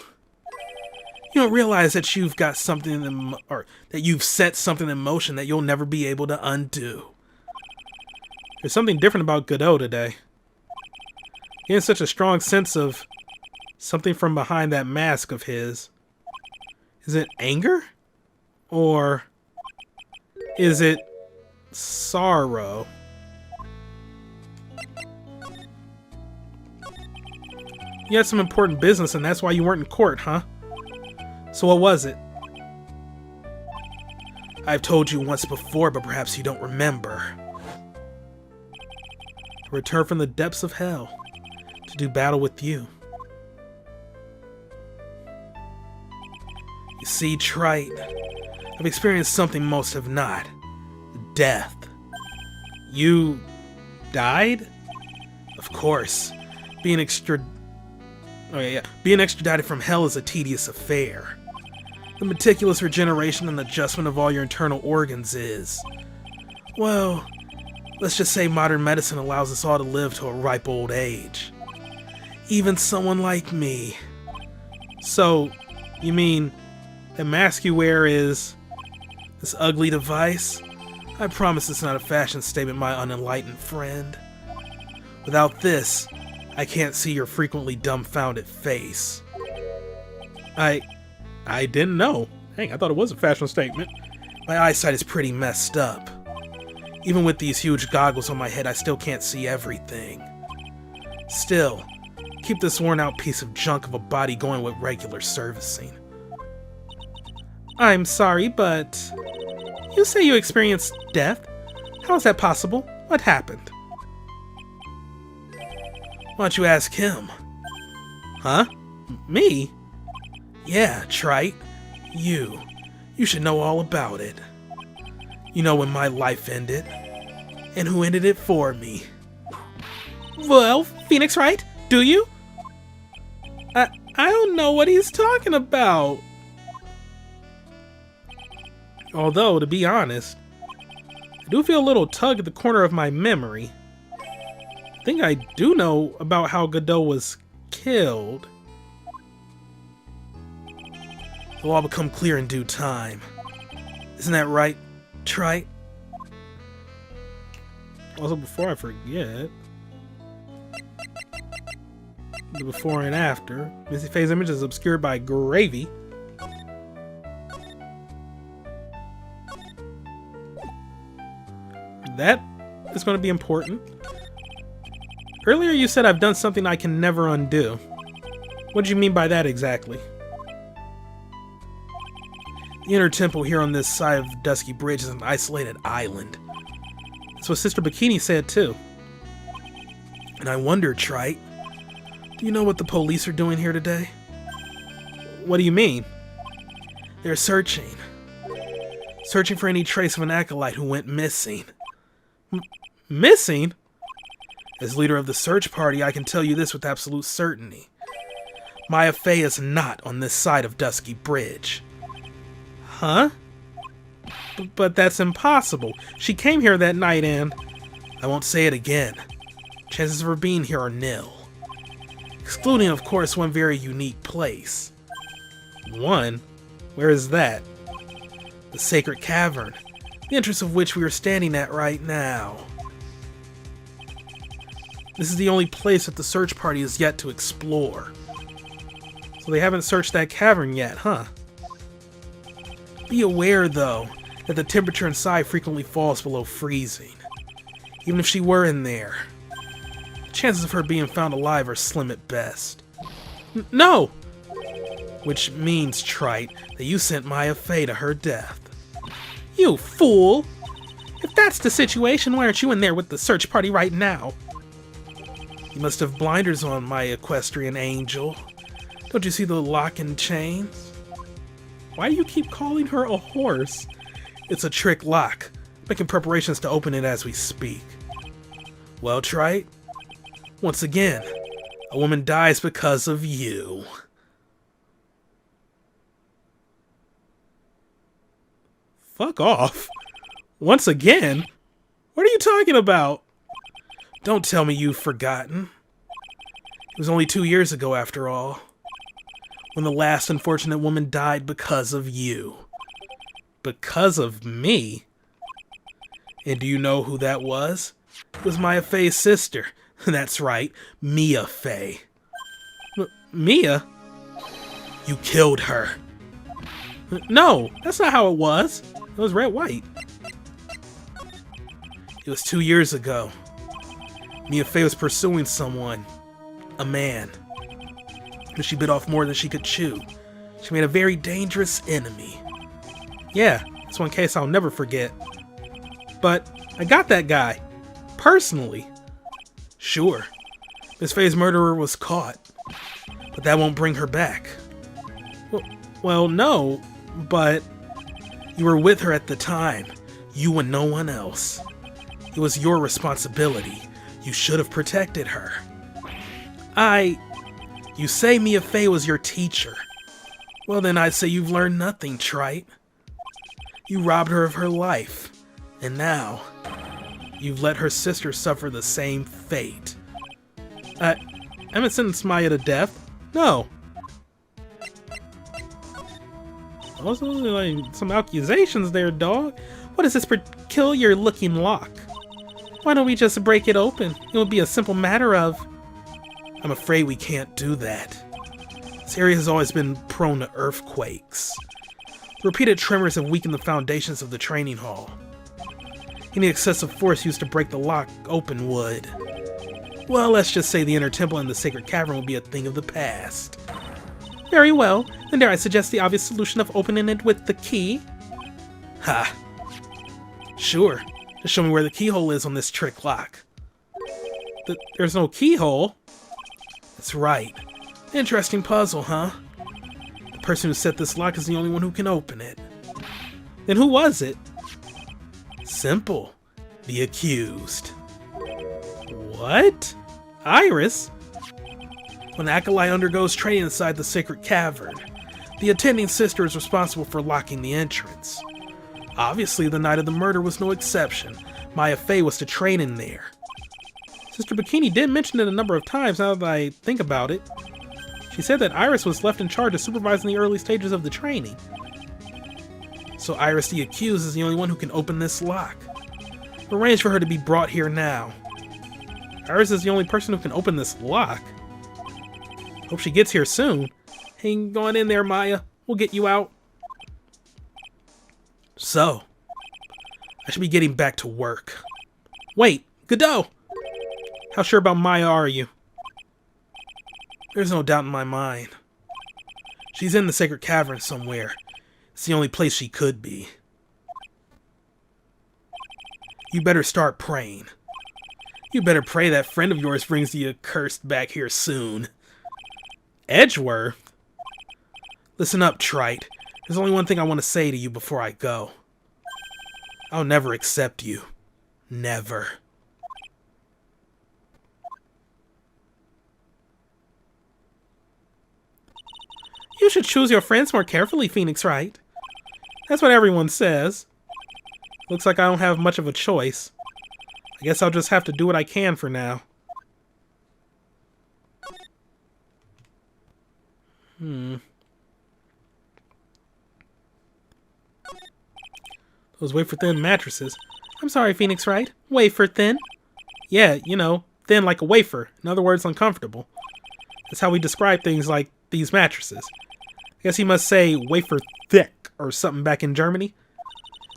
You don't realize that you've got something or that you've set something in motion that you'll never be able to undo. There's something different about Godot today. He has such a strong sense of something from behind that mask of his. Is it anger? Or is it sorrow? You had some important business and that's why you weren't in court, huh? So what was it? I've told you once before, but perhaps you don't remember. I returned from the depths of hell to do battle with you. You see, Trite, I've experienced something most have not. Death. You died? Of course. Being extradited from hell is a tedious affair. The meticulous regeneration and adjustment of all your internal organs is... Well, let's just say modern medicine allows us all to live to a ripe old age. Even someone like me. So, you mean the mask you wear is this ugly device? I promise it's not a fashion statement, my unenlightened friend. Without this, I can't see your frequently dumbfounded face. I didn't know. Dang, I thought it was a fashion statement. My eyesight is pretty messed up. Even with these huge goggles on my head, I still can't see everything. Still, keep this worn-out piece of junk of a body going with regular servicing. I'm sorry, but... You say you experienced death? How is that possible? What happened? Why don't you ask him? Huh? Me? Yeah, Trite. You. You should know all about it. You know when my life ended. And who ended it for me. Well, Phoenix Wright, do you? I don't know what he's talking about. Although, to be honest, I do feel a little tug at the corner of my memory. I think I do know about how Godot was killed. It'll all become clear in due time. Isn't that right, Trite? Also, before I forget, the before and after. Missy Faye's image is obscured by gravy. That is going to be important. Earlier you said I've done something I can never undo. What do you mean by that exactly? The inner temple here on this side of Dusky Bridge is an isolated island. That's what Sister Bikini said too. And I wonder, Trite, do you know what the police are doing here today? What do you mean? They're searching. Searching for any trace of an acolyte who went missing. Missing? As leader of the search party, I can tell you this with absolute certainty. Maya Fey is not on this side of Dusky Bridge. Huh? But that's impossible. She came here that night and... I won't say it again. Chances of her being here are nil. Excluding, of course, one very unique place. One? Where is that? The Sacred Cavern, the entrance of which we are standing at right now. This is the only place that the search party is yet to explore. So they haven't searched that cavern yet, huh? Be aware, though, that the temperature inside frequently falls below freezing. Even if she were in there, the chances of her being found alive are slim at best. No! Which means, Trite, that you sent Maya Fey to her death. You fool! If that's the situation, why aren't you in there with the search party right now? You must have blinders on, my equestrian angel. Don't you see the lock and chains? Why do you keep calling her a horse? It's a trick lock, making preparations to open it as we speak. Well, Trite, once again, a woman dies because of you. Fuck off. Once again? What are you talking about? Don't tell me you've forgotten. It was only 2 years ago, after all, when the last unfortunate woman died because of you. Because of me? And do you know who that was? It was Maya Fey's sister. That's right, Mia Fey. Mia? You killed her. No, that's not how it was. It was Wright. It was 2 years ago. Mia Fey was pursuing someone. A man. But she bit off more than she could chew. She made a very dangerous enemy. Yeah, that's one case I'll never forget. But I got that guy. Personally. Sure. Miss Fey's murderer was caught. But that won't bring her back. Well, no, but you were with her at the time. You and no one else. It was your responsibility. You should have protected her. You say Mia Fey was your teacher. Well, then I'd say you've learned nothing, Trite. You robbed her of her life. And now, you've let her sister suffer the same fate. I haven't sentenced Maya to death. No. Also, like, some accusations there, dog. What is this peculiar looking lock? Why don't we just break it open? It would be a simple matter of... I'm afraid we can't do that. This area has always been prone to earthquakes. The repeated tremors have weakened the foundations of the training hall. Any excessive force used to break the lock open would... Well, let's just say the inner temple and the sacred cavern will be a thing of the past. Very well, then dare I suggest the obvious solution of opening it with the key? Ha! Sure, just show me where the keyhole is on this trick lock. There's no keyhole? That's right. Interesting puzzle, huh? The person who set this lock is the only one who can open it. Then who was it? Simple. The accused. What? Iris? When the Acolyte undergoes training inside the Sacred Cavern, the attending sister is responsible for locking the entrance. Obviously, the night of the murder was no exception. Maya Fey was to train in there. Sister Bikini did mention it a number of times now that I think about it. She said that Iris was left in charge of supervising the early stages of the training. So Iris the accused is the only one who can open this lock. Arrange for her to be brought here now. Iris is the only person who can open this lock. Hope she gets here soon. Hang on in there, Maya. We'll get you out. So, I should be getting back to work. Wait, Godot! How sure about Maya are you? There's no doubt in my mind. She's in the Sacred Cavern somewhere. It's the only place she could be. You better start praying. You better pray that friend of yours brings the accursed back here soon. Edgeworth? Listen up, Trite. There's only one thing I want to say to you before I go. I'll never accept you. Never. You should choose your friends more carefully, Phoenix Wright. That's what everyone says. Looks like I don't have much of a choice. I guess I'll just have to do what I can for now. Those wafer-thin mattresses. I'm sorry, Phoenix Wright. Wafer-thin? Yeah, you know, thin like a wafer. In other words, uncomfortable. That's how we describe things like these mattresses. I guess he must say wafer thick or something back in Germany.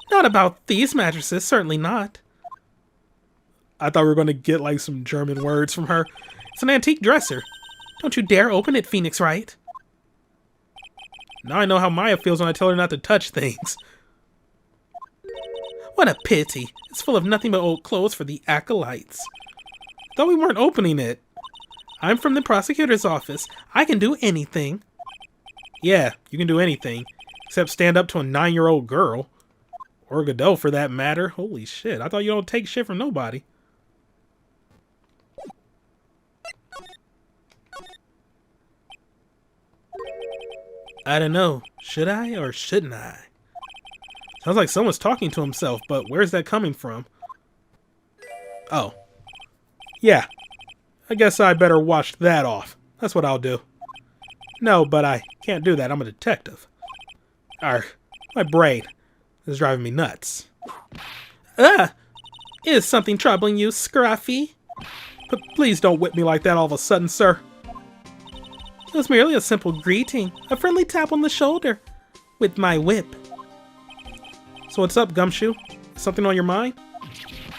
Not about these mattresses, certainly not. I thought we were going to get like some German words from her. It's an antique dresser. Don't you dare open it, Phoenix Wright. Now I know how Maya feels when I tell her not to touch things. What a pity. It's full of nothing but old clothes for the acolytes. Thought we weren't opening it. I'm from the prosecutor's office. I can do anything. Yeah, you can do anything. Except stand up to a 9-year-old girl. Or Godot for that matter. Holy shit, I thought you don't take shit from nobody. I don't know. Should I or shouldn't I? Sounds like someone's talking to himself, but where's that coming from? Oh. Yeah. I guess I better wash that off. That's what I'll do. No, but I can't do that. I'm a detective. My brain is driving me nuts. Is something troubling you, Scruffy? But please don't whip me like that all of a sudden, sir. It was merely a simple greeting, a friendly tap on the shoulder, with my whip. So what's up, Gumshoe? Something on your mind?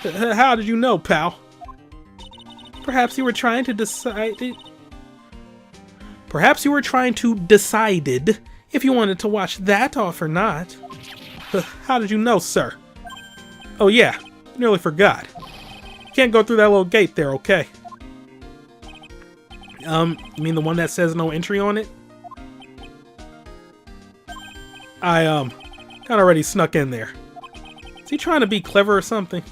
How did you know, pal? Perhaps you were trying to decide... Perhaps you were trying to decide if you wanted to wash that off or not. How did you know, sir? Oh yeah, nearly forgot. You can't go through that little gate there, okay? You mean the one that says no entry on it? I, kinda already snuck in there. Is he trying to be clever or something?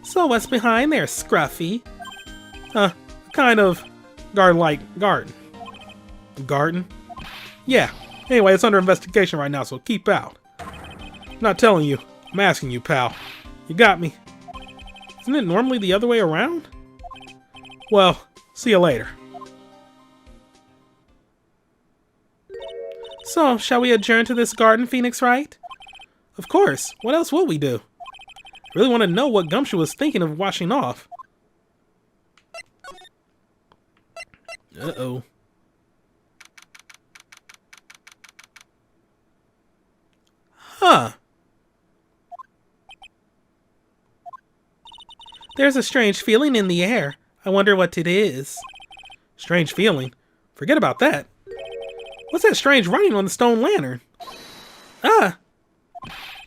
So what's behind there, Scruffy? Kind of garden-like garden. Garden? Yeah. Anyway, it's under investigation right now, so keep out. I'm not telling you. I'm asking you, pal. You got me. Isn't it normally the other way around? Well, see you later. So, shall we adjourn to this garden, Phoenix Wright? Of course. What else would we do? I really want to know what Gumshoe was thinking of washing off. Uh-oh. Huh. There's a strange feeling in the air. I wonder what it is. Strange feeling? Forget about that. What's that strange writing on the stone lantern? Ah!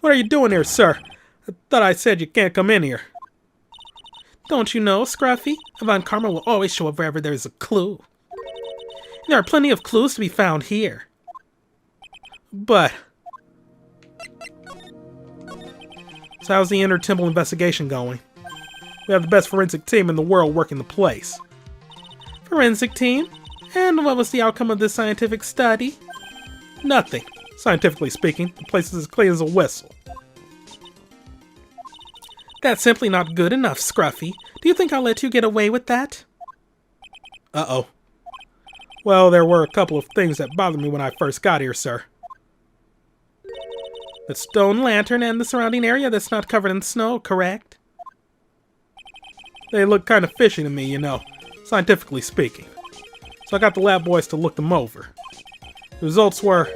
What are you doing here, sir? I thought I said you can't come in here. Don't you know, Scruffy? Avant Karma will always show up wherever there's a clue. There are plenty of clues to be found here. But... So how's the inter-temple investigation going? We have the best forensic team in the world working the place. Forensic team? And what was the outcome of this scientific study? Nothing. Scientifically speaking, the place is as clean as a whistle. That's simply not good enough, Scruffy. Do you think I'll let you get away with that? Uh-oh. Well, there were a couple of things that bothered me when I first got here, sir. The stone lantern and the surrounding area that's not covered in snow, correct? They look kind of fishy to me, you know, scientifically speaking. So I got the lab boys to look them over. The results were...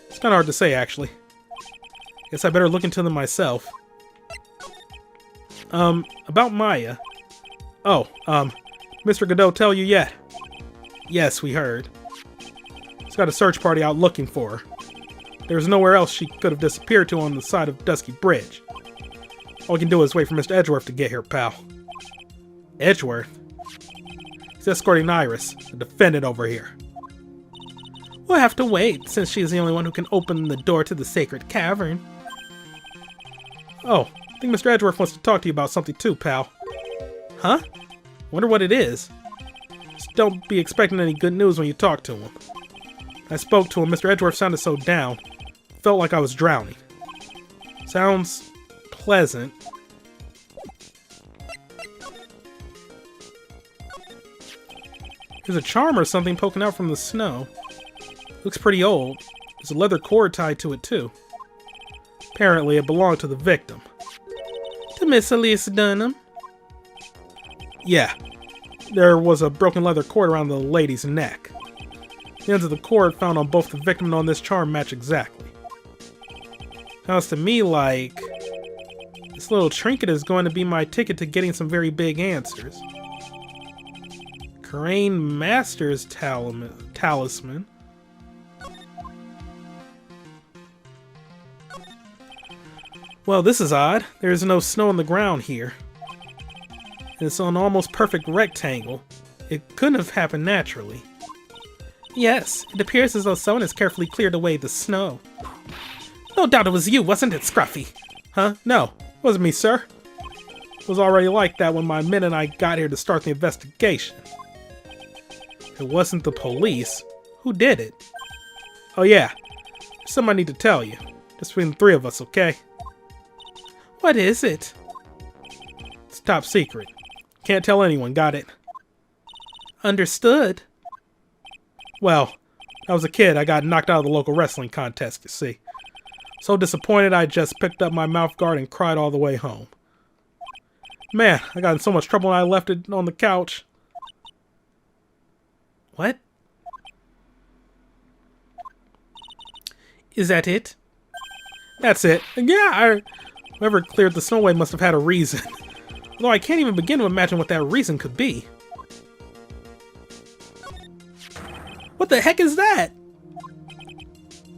It's kind of hard to say, actually. Guess I better look into them myself. About Maya. Oh, Mr. Godot tell you yet? Yes, we heard. He's got a search party out looking for her. There's nowhere else she could have disappeared to on the side of Dusky Bridge. All we can do is wait for Mr. Edgeworth to get here, pal. Edgeworth? He's escorting Iris, the defendant over here. We'll have to wait, since she is the only one who can open the door to the sacred cavern. Oh, I think Mr. Edgeworth wants to talk to you about something too, pal. Huh? Wonder what it is. Just don't be expecting any good news when you talk to him. I spoke to him. Mr. Edgeworth sounded so down. Felt like I was drowning. Sounds pleasant. There's a charm or something poking out from the snow. Looks pretty old. There's a leather cord tied to it too. Apparently, it belonged to the victim. To Miss Elise Dunham? Yeah. There was a broken leather cord around the lady's neck. The ends of the cord found on both the victim and on this charm match exactly. Sounds to me like this little trinket is going to be my ticket to getting some very big answers. Crane Master's talisman. Well, this is odd. There's no snow on the ground here. It's an almost perfect rectangle. It couldn't have happened naturally. Yes, it appears as though someone has carefully cleared away the snow. No doubt it was you, wasn't it, Scruffy? Huh? No, it wasn't me, sir. It was already like that when my men and I got here to start the investigation. If it wasn't the police, who did it? Oh yeah, there's something I need to tell you. Just between the three of us, okay? What is it? It's top secret. Can't tell anyone, got it? Understood. Well, when I was a kid, I got knocked out of the local wrestling contest, you see. So disappointed, I just picked up my mouth guard and cried all the way home. Man, I got in so much trouble when I left it on the couch. What? Is that it? That's it. Yeah, whoever cleared the snow away must have had a reason. Although I can't even begin to imagine what that reason could be. What the heck is that?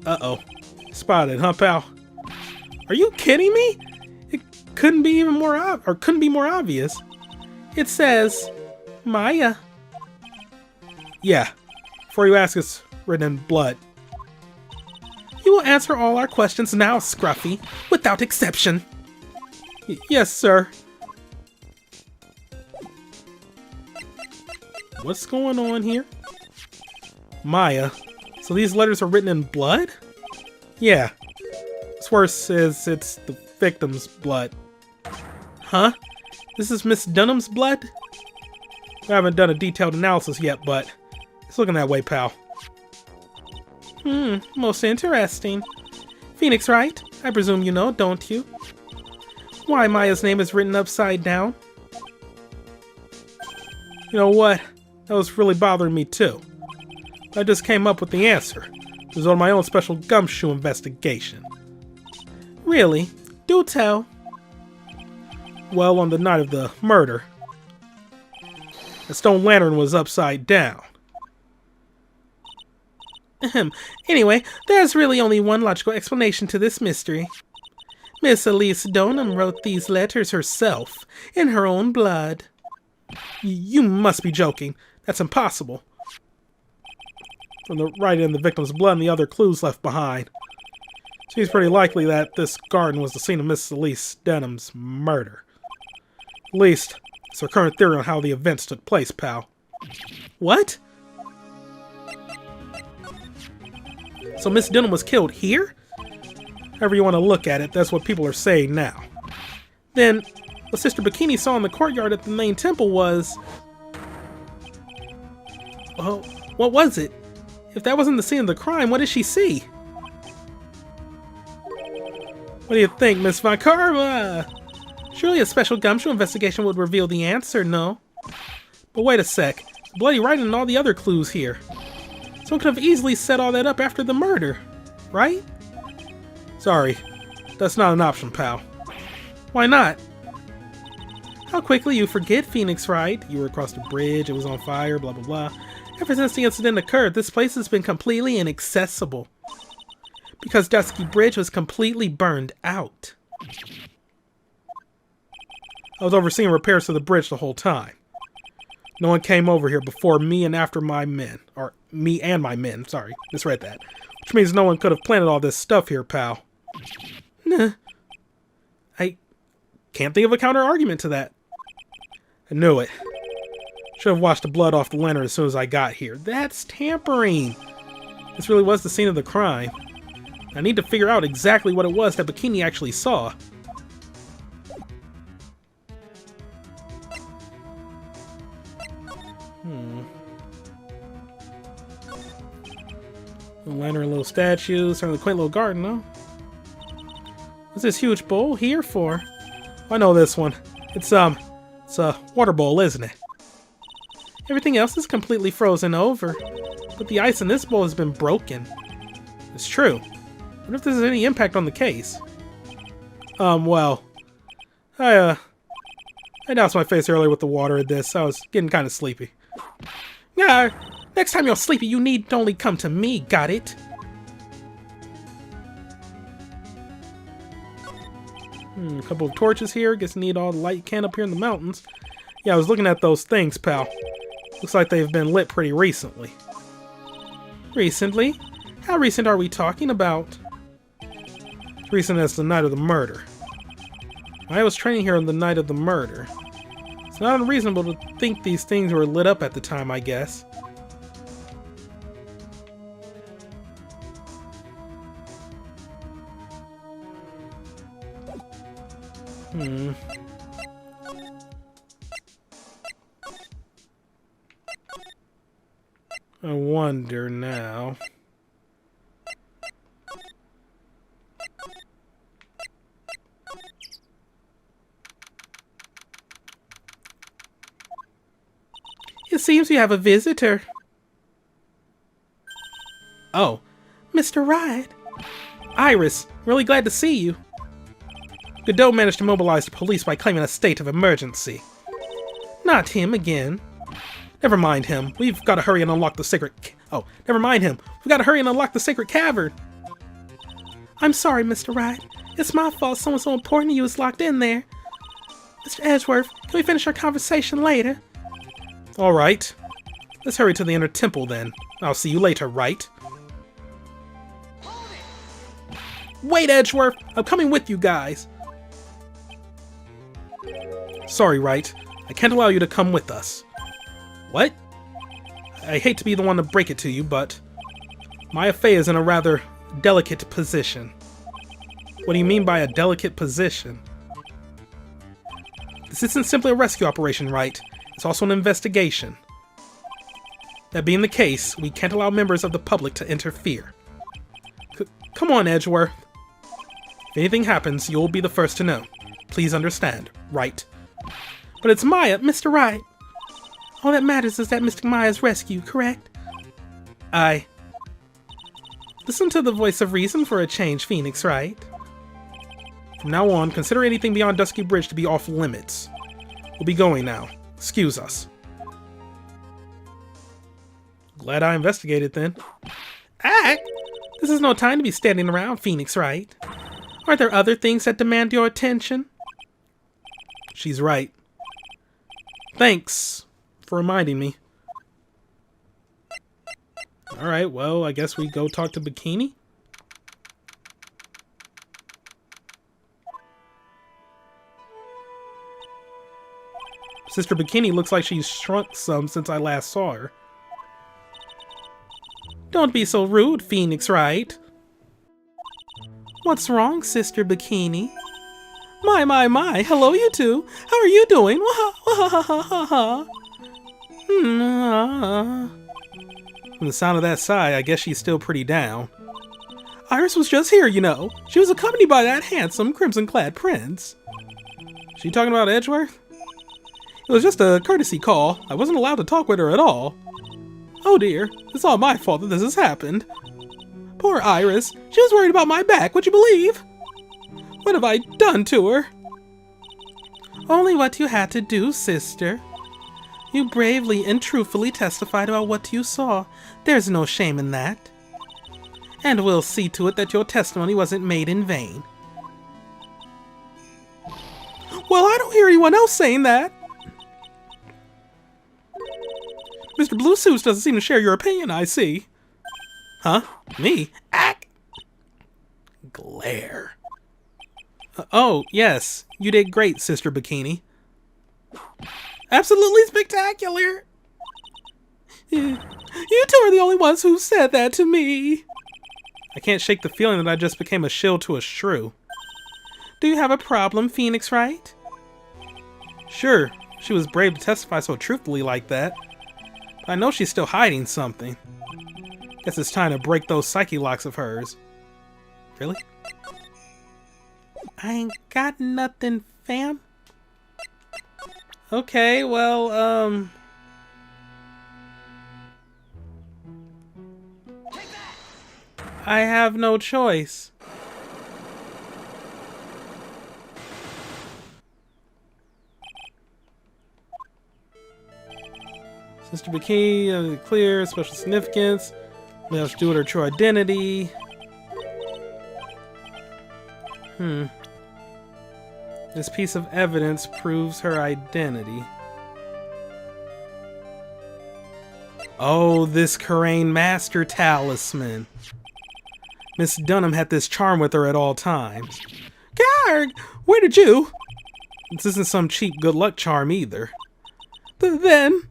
Uh-oh. Spotted, huh, pal? Are you kidding me? It couldn't be even more couldn't be more obvious. It says Maya. Yeah. Before you ask, it's written in blood. You will answer all our questions now, Scruffy, without exception. Yes, sir. What's going on here? Maya. So these letters are written in blood? Yeah. What's worse is it's the victim's blood. Huh? This is Miss Dunham's blood? I haven't done a detailed analysis yet, but it's looking that way, pal. Most interesting. Phoenix Wright, I presume you know, don't you? Why Maya's name is written upside down? You know what? That was really bothering me too. I just came up with the answer. It was on my own special gumshoe investigation. Really? Do tell. Well, on the night of the murder, the stone lantern was upside down. Anyway, there's really only one logical explanation to this mystery. Miss Elise Dunham wrote these letters herself, in her own blood. You must be joking. That's impossible. From the writing in the victim's blood and the other clues left behind, seems pretty likely that this garden was the scene of Miss Elise Dunham's murder. At least, it's her current theory on how the events took place, pal. What? So Miss Dunham was killed here? However you want to look at it, that's what people are saying now. Then, what Sister Bikini saw in the courtyard at the main temple was... Well, what was it? If that wasn't the scene of the crime, what did she see? What do you think, Miss Vicarva? Surely a special gumshoe investigation would reveal the answer, no? But wait a sec. Bloody writing and all the other clues here. Someone could have easily set all that up after the murder, right? Sorry, that's not an option, pal. Why not? How quickly you forget, Phoenix Wright. You were across the bridge, it was on fire, blah blah blah. Ever since the incident occurred, this place has been completely inaccessible. Because Dusky Bridge was completely burned out. I was overseeing repairs to the bridge the whole time. No one came over here before me and after my men. Or, me and my men, sorry, misread that. Which means no one could have planted all this stuff here, pal. Nah. I can't think of a counter-argument to that. I knew it. Should have washed the blood off the lantern as soon as I got here. That's tampering. This really was the scene of the crime. I need to figure out exactly what it was that Bikini actually saw. A lantern, little statues, certainly a quaint little garden, though. What's this huge bowl here for? I know this one. It's a water bowl, isn't it? Everything else is completely frozen over, but the ice in this bowl has been broken. It's true. I wonder if this has any impact on the case. Well, I doused my face earlier with the water in this. I was getting kind of sleepy. Yeah, next time you're sleepy, you need only come to me, got it? A couple of torches here. Guess need all the light you can up here in the mountains. Yeah, I was looking at those things, pal. Looks like they've been lit pretty recently. Recently? How recent are we talking about? Recent as the night of the murder. I was training here on the night of the murder. It's not unreasonable to think these things were lit up at the time, I guess. I wonder now. It seems we have a visitor. Oh, Mr. Wright. Iris, really glad to see you. Godot managed to mobilize the police by claiming a state of emergency. Not him again. Never mind him. We've got to hurry and unlock the sacred... Oh, never mind him. We've got to hurry and unlock the sacred cavern. I'm sorry, Mr. Wright. It's my fault someone so important to you is locked in there. Mr. Edgeworth, can we finish our conversation later? All right. Let's hurry to the inner temple then. I'll see you later, Wright? Wait, Edgeworth! I'm coming with you guys! Sorry, Wright. I can't allow you to come with us. What? I hate to be the one to break it to you, but Maya Fey is in a rather delicate position. What do you mean by a delicate position? This isn't simply a rescue operation, Wright. It's also an investigation. That being the case, we can't allow members of the public to interfere. Come on, Edgeworth. If anything happens, you'll be the first to know. Please understand, right? But it's Maya, Mr. Wright. All that matters is that Mr. Maya's rescued, correct? Listen to the voice of reason for a change, Phoenix, Wright? From now on, consider anything beyond Dusky Bridge to be off limits. We'll be going now. Excuse us. Glad I investigated then. Act! This is no time to be standing around, Phoenix, Wright? Are there other things that demand your attention? She's right. Thanks for reminding me. Alright, well, I guess we go talk to Bikini? Sister Bikini looks like she's shrunk some since I last saw her. Don't be so rude, Phoenix, Wright? What's wrong, Sister Bikini? My, hello you two. How are you doing? From the sound of that sigh, I guess she's still pretty down. Iris was just here, you know. She was accompanied by that handsome crimson-clad prince. She talking about Edgeworth? It was just a courtesy call. I wasn't allowed to talk with her at all. Oh dear, it's all my fault that this has happened. Poor Iris. She was worried about my back, would you believe? What have I done to her? Only what you had to do, sister. You bravely and truthfully testified about what you saw. There's no shame in that. And we'll see to it that your testimony wasn't made in vain. Well, I don't hear anyone else saying that. Mr. Blue Suits doesn't seem to share your opinion, I see. Huh? Me? Ack! Glare. Oh, yes. You did great, Sister Bikini. Absolutely spectacular! You two are the only ones who said that to me. I can't shake the feeling that I just became a shill to a shrew. Do you have a problem, Phoenix, Wright? Sure, she was brave to testify so truthfully like that. But I know she's still hiding something. Guess it's time to break those psyche locks of hers. Really? I ain't got nothing, fam. Okay, well, I have no choice. Sister Bikini, clear, special significance. We have to do with her true identity. This piece of evidence proves her identity. Oh, this Karain Master Talisman. Miss Dunham had this charm with her at all times. Garg, where did you? This isn't some cheap good luck charm either. Then,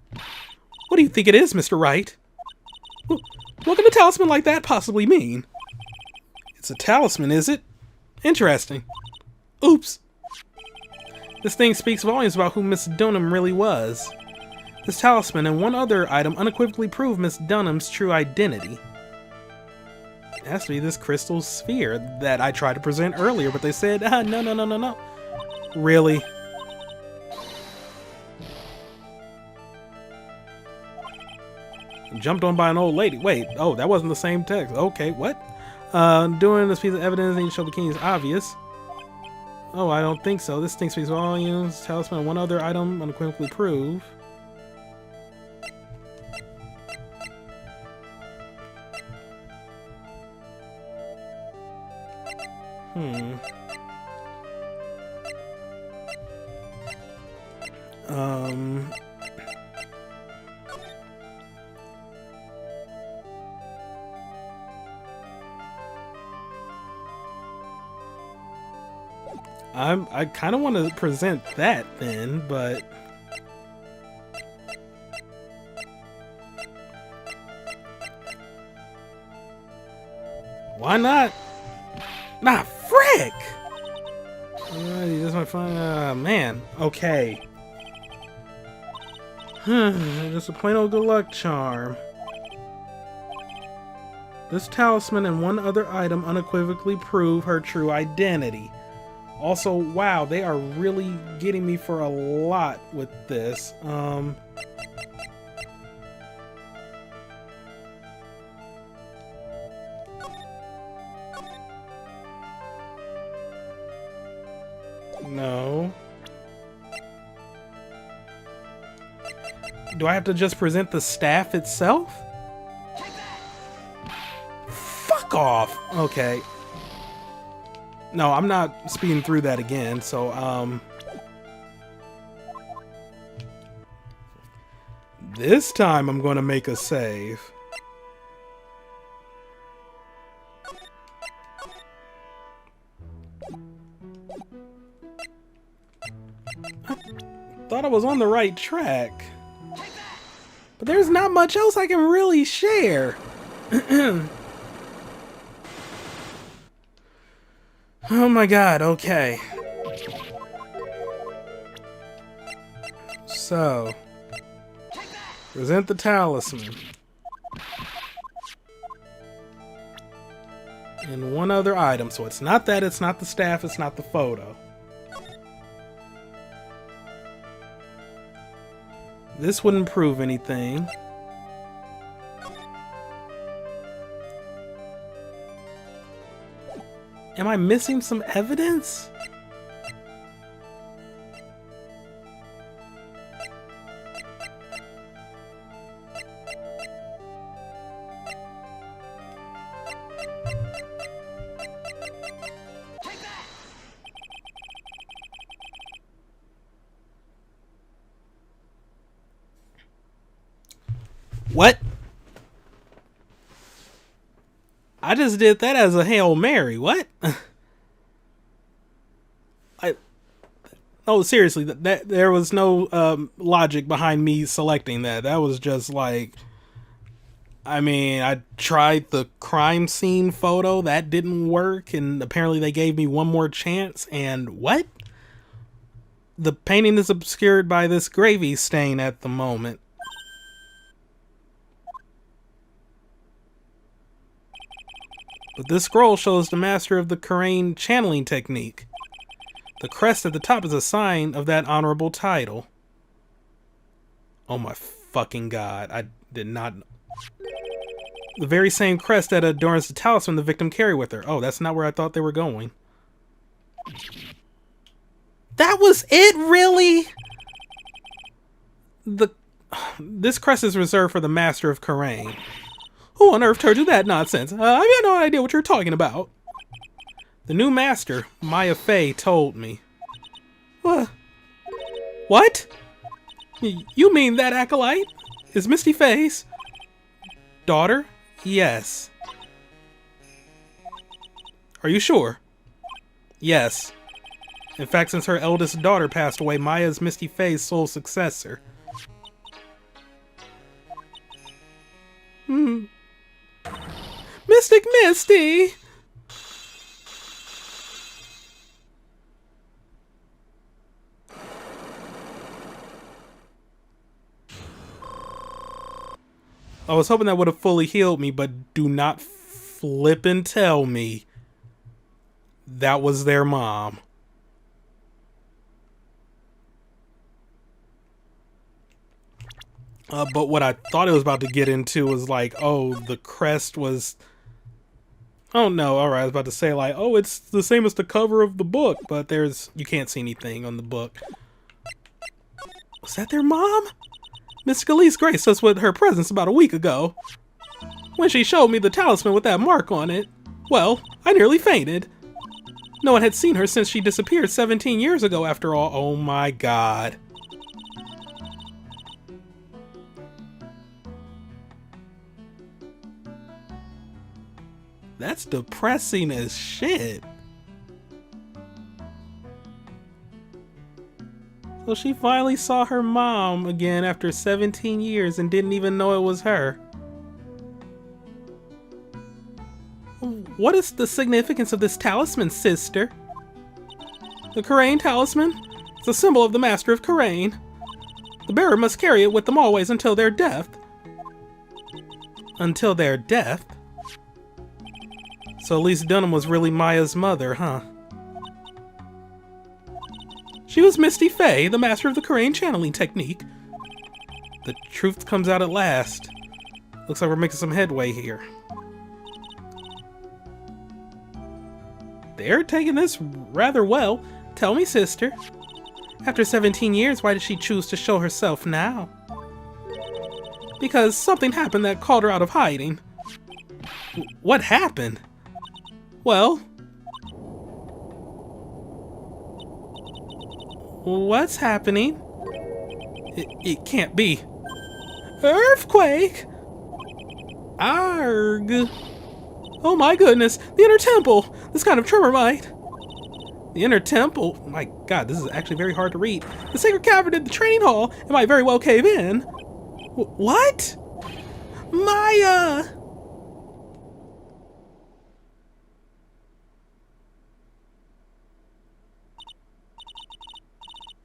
what do you think it is, Mr. Wright? What can a talisman like that possibly mean? It's a talisman, is it? Interesting. Oops. This thing speaks volumes about who Miss Dunham really was. This talisman and one other item unequivocally prove Miss Dunham's true identity. It has to be this crystal sphere that I tried to present earlier, but they said, no. Really? Jumped on by an old lady. Wait, oh, that wasn't the same text. Okay, what? Doing this piece of evidence need to show bikini is obvious. Oh, I don't think so. This thing speaks volumes. Talisman and one other item unequivocally prove. I kind of want to present that then, but why not? Nah, frick! You just might find, man. Okay. Just a plain old good luck charm. This talisman and one other item unequivocally prove her true identity. Also, wow, they are really getting me for a lot with this. No. Do I have to just present the staff itself? Fuck off! Okay. No, I'm not speeding through that again, so, this time I'm gonna make a save. I thought I was on the right track. But there's not much else I can really share. Oh my god, okay. So, present the talisman. And one other item. So it's not that, it's not the staff, it's not the photo. This wouldn't prove anything. Am I missing some evidence? What? I just did that as a Hail Mary. What? Oh, seriously, that there was no logic behind me selecting that. That was just like, I mean, I tried the crime scene photo. That didn't work, and apparently they gave me one more chance, and what? The painting is obscured by this gravy stain at the moment. But this scroll shows the master of the Karain channeling technique. The crest at the top is a sign of that honorable title. Oh my fucking god. I did not... The very same crest that adorns the talisman the victim carried with her. Oh, that's not where I thought they were going. That was it, really? This crest is reserved for the Master of Karain. Who on earth told you that nonsense? I have no idea what you're talking about. The new master, Maya Fey, told me. What? You mean that acolyte is Misty Fey's daughter? Yes. Are you sure? Yes. In fact, since her eldest daughter passed away, Maya is Misty Fey's sole successor. Mystic Misty! I was hoping that would have fully healed me, but do not flippin' tell me that was their mom. But what I thought it was about to get into was like, oh, the crest was... Oh no, alright, I was about to say like, oh, it's the same as the cover of the book, but you can't see anything on the book. Was that their mom? Miss Scalise graced us with her presence about a week ago. When she showed me the talisman with that mark on it, well, I nearly fainted. No one had seen her since she disappeared 17 years ago after all. Oh my god. That's depressing as shit. So she finally saw her mom again after 17 years and didn't even know it was her. What is the significance of this talisman, sister? The Karain talisman? It's a symbol of the Master of Karain. The bearer must carry it with them always until their death. Until their death? So Elise Dunham was really Maya's mother, huh? She was Misty Fey, the master of the Karain channeling technique. The truth comes out at last. Looks like we're making some headway here. They're taking this rather well. Tell me, sister. After 17 years, why did she choose to show herself now? Because something happened that called her out of hiding. What happened? Well... What's happening? It can't be. Earthquake! Arg! Oh my goodness, the inner temple! This kind of tremor might... The inner temple? My god, this is actually very hard to read. The sacred cavern in the training hall! It might very well cave in. What? Maya!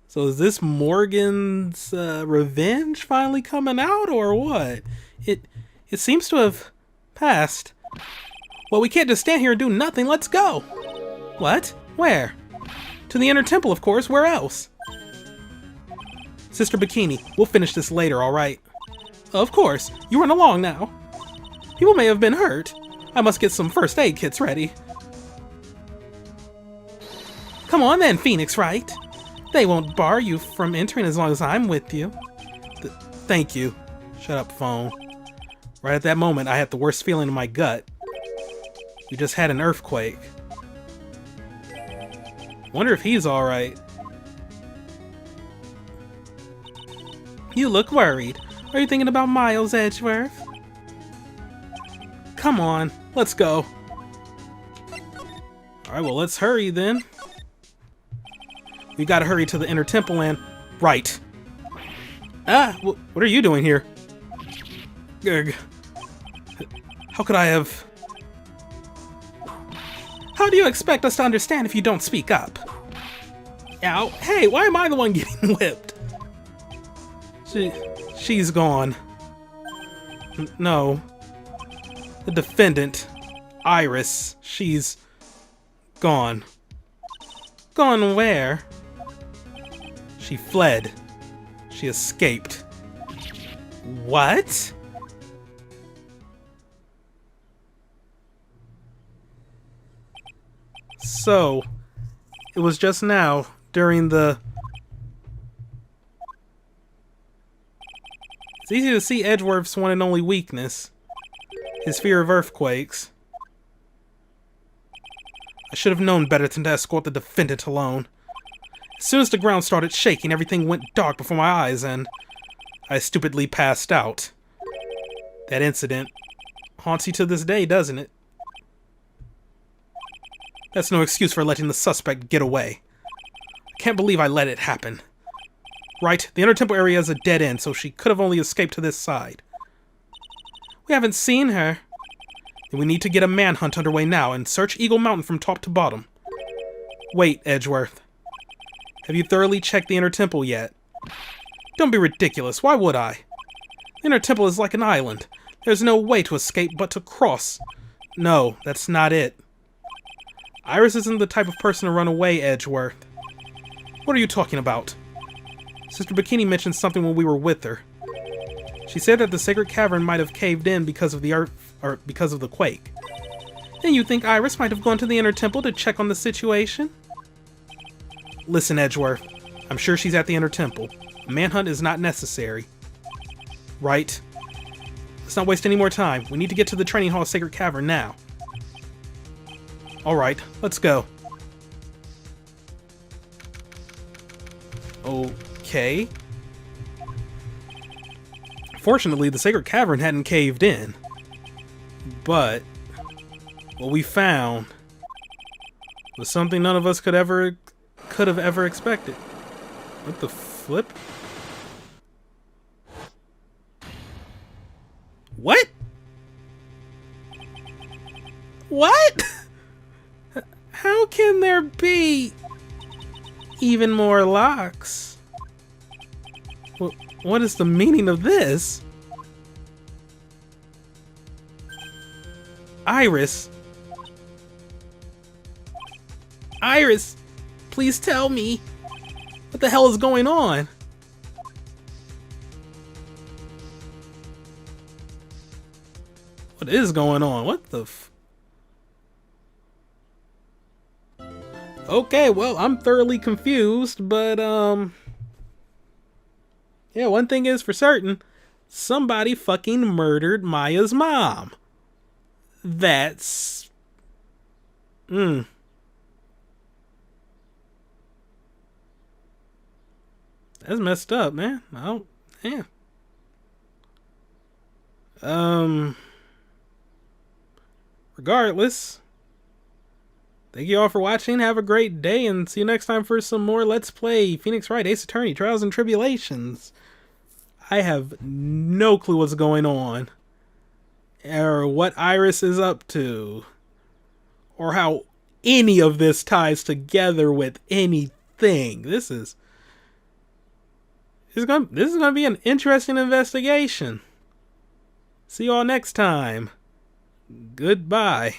So is this Morgan's revenge finally coming out, or what? It seems to have passed. Well, we can't just stand here and do nothing. Let's go. What? Where? To the inner temple, of course. Where else? Sister Bikini, we'll finish this later, all right? Of course. You run along now. People may have been hurt. I must get some first aid kits ready. Come on then, Phoenix Wright. They won't bar you from entering as long as I'm with you. Thank you. Shut up, phone. Right at that moment, I had the worst feeling in my gut. We just had an earthquake. Wonder if he's alright. You look worried. Are you thinking about Miles Edgeworth? Come on, let's go. Alright, well, let's hurry then. We gotta hurry to the inner temple and... Right. Ah, what are you doing here? How could I have... How do you expect us to understand if you don't speak up? Ow. Hey, why am I the one getting whipped? She's gone. No. The defendant, Iris, she's gone. Gone where? She fled. She escaped. What? So, it was just now, during the... It's easy to see Edgeworth's one and only weakness. His fear of earthquakes. I should have known better than to escort the defendant alone. As soon as the ground started shaking, everything went dark before my eyes and I stupidly passed out. That incident haunts you to this day, doesn't it? That's no excuse for letting the suspect get away. I can't believe I let it happen. Right, the inner temple area is a dead end, so she could have only escaped to this side. We haven't seen her. And we need to get a manhunt underway now and search Eagle Mountain from top to bottom. Wait, Edgeworth. Have you thoroughly checked the inner temple yet? Don't be ridiculous, why would I? The inner temple is like an island. There's no way to escape but to cross. No, that's not it. Iris isn't the type of person to run away, Edgeworth. What are you talking about? Sister Bikini mentioned something when we were with her. She said that the sacred cavern might have caved in because of the quake. And you think Iris might have gone to the inner temple to check on the situation? Listen, Edgeworth. I'm sure she's at the inner temple. A manhunt is not necessary. Right. Let's not waste any more time. We need to get to the training hall sacred cavern now. Alright, let's go. Okay. Fortunately, the sacred cavern hadn't caved in. But what we found was something none of us could have ever expected. What the flip? What? What? How can there be even more locks? What is the meaning of this? Iris? Iris, please tell me. What the hell is going on? What is going on? What the f... Okay, well, I'm thoroughly confused, but, yeah, one thing is for certain. Somebody fucking murdered Maya's mom. That's... That's messed up, man. Oh, yeah. Regardless, thank you all for watching. Have a great day, and see you next time for some more Let's Play Phoenix Wright Ace Attorney Trials and Tribulations. I have no clue what's going on, or what Iris is up to, or how any of this ties together with anything. This is gonna be an interesting investigation. See you all next time. Goodbye.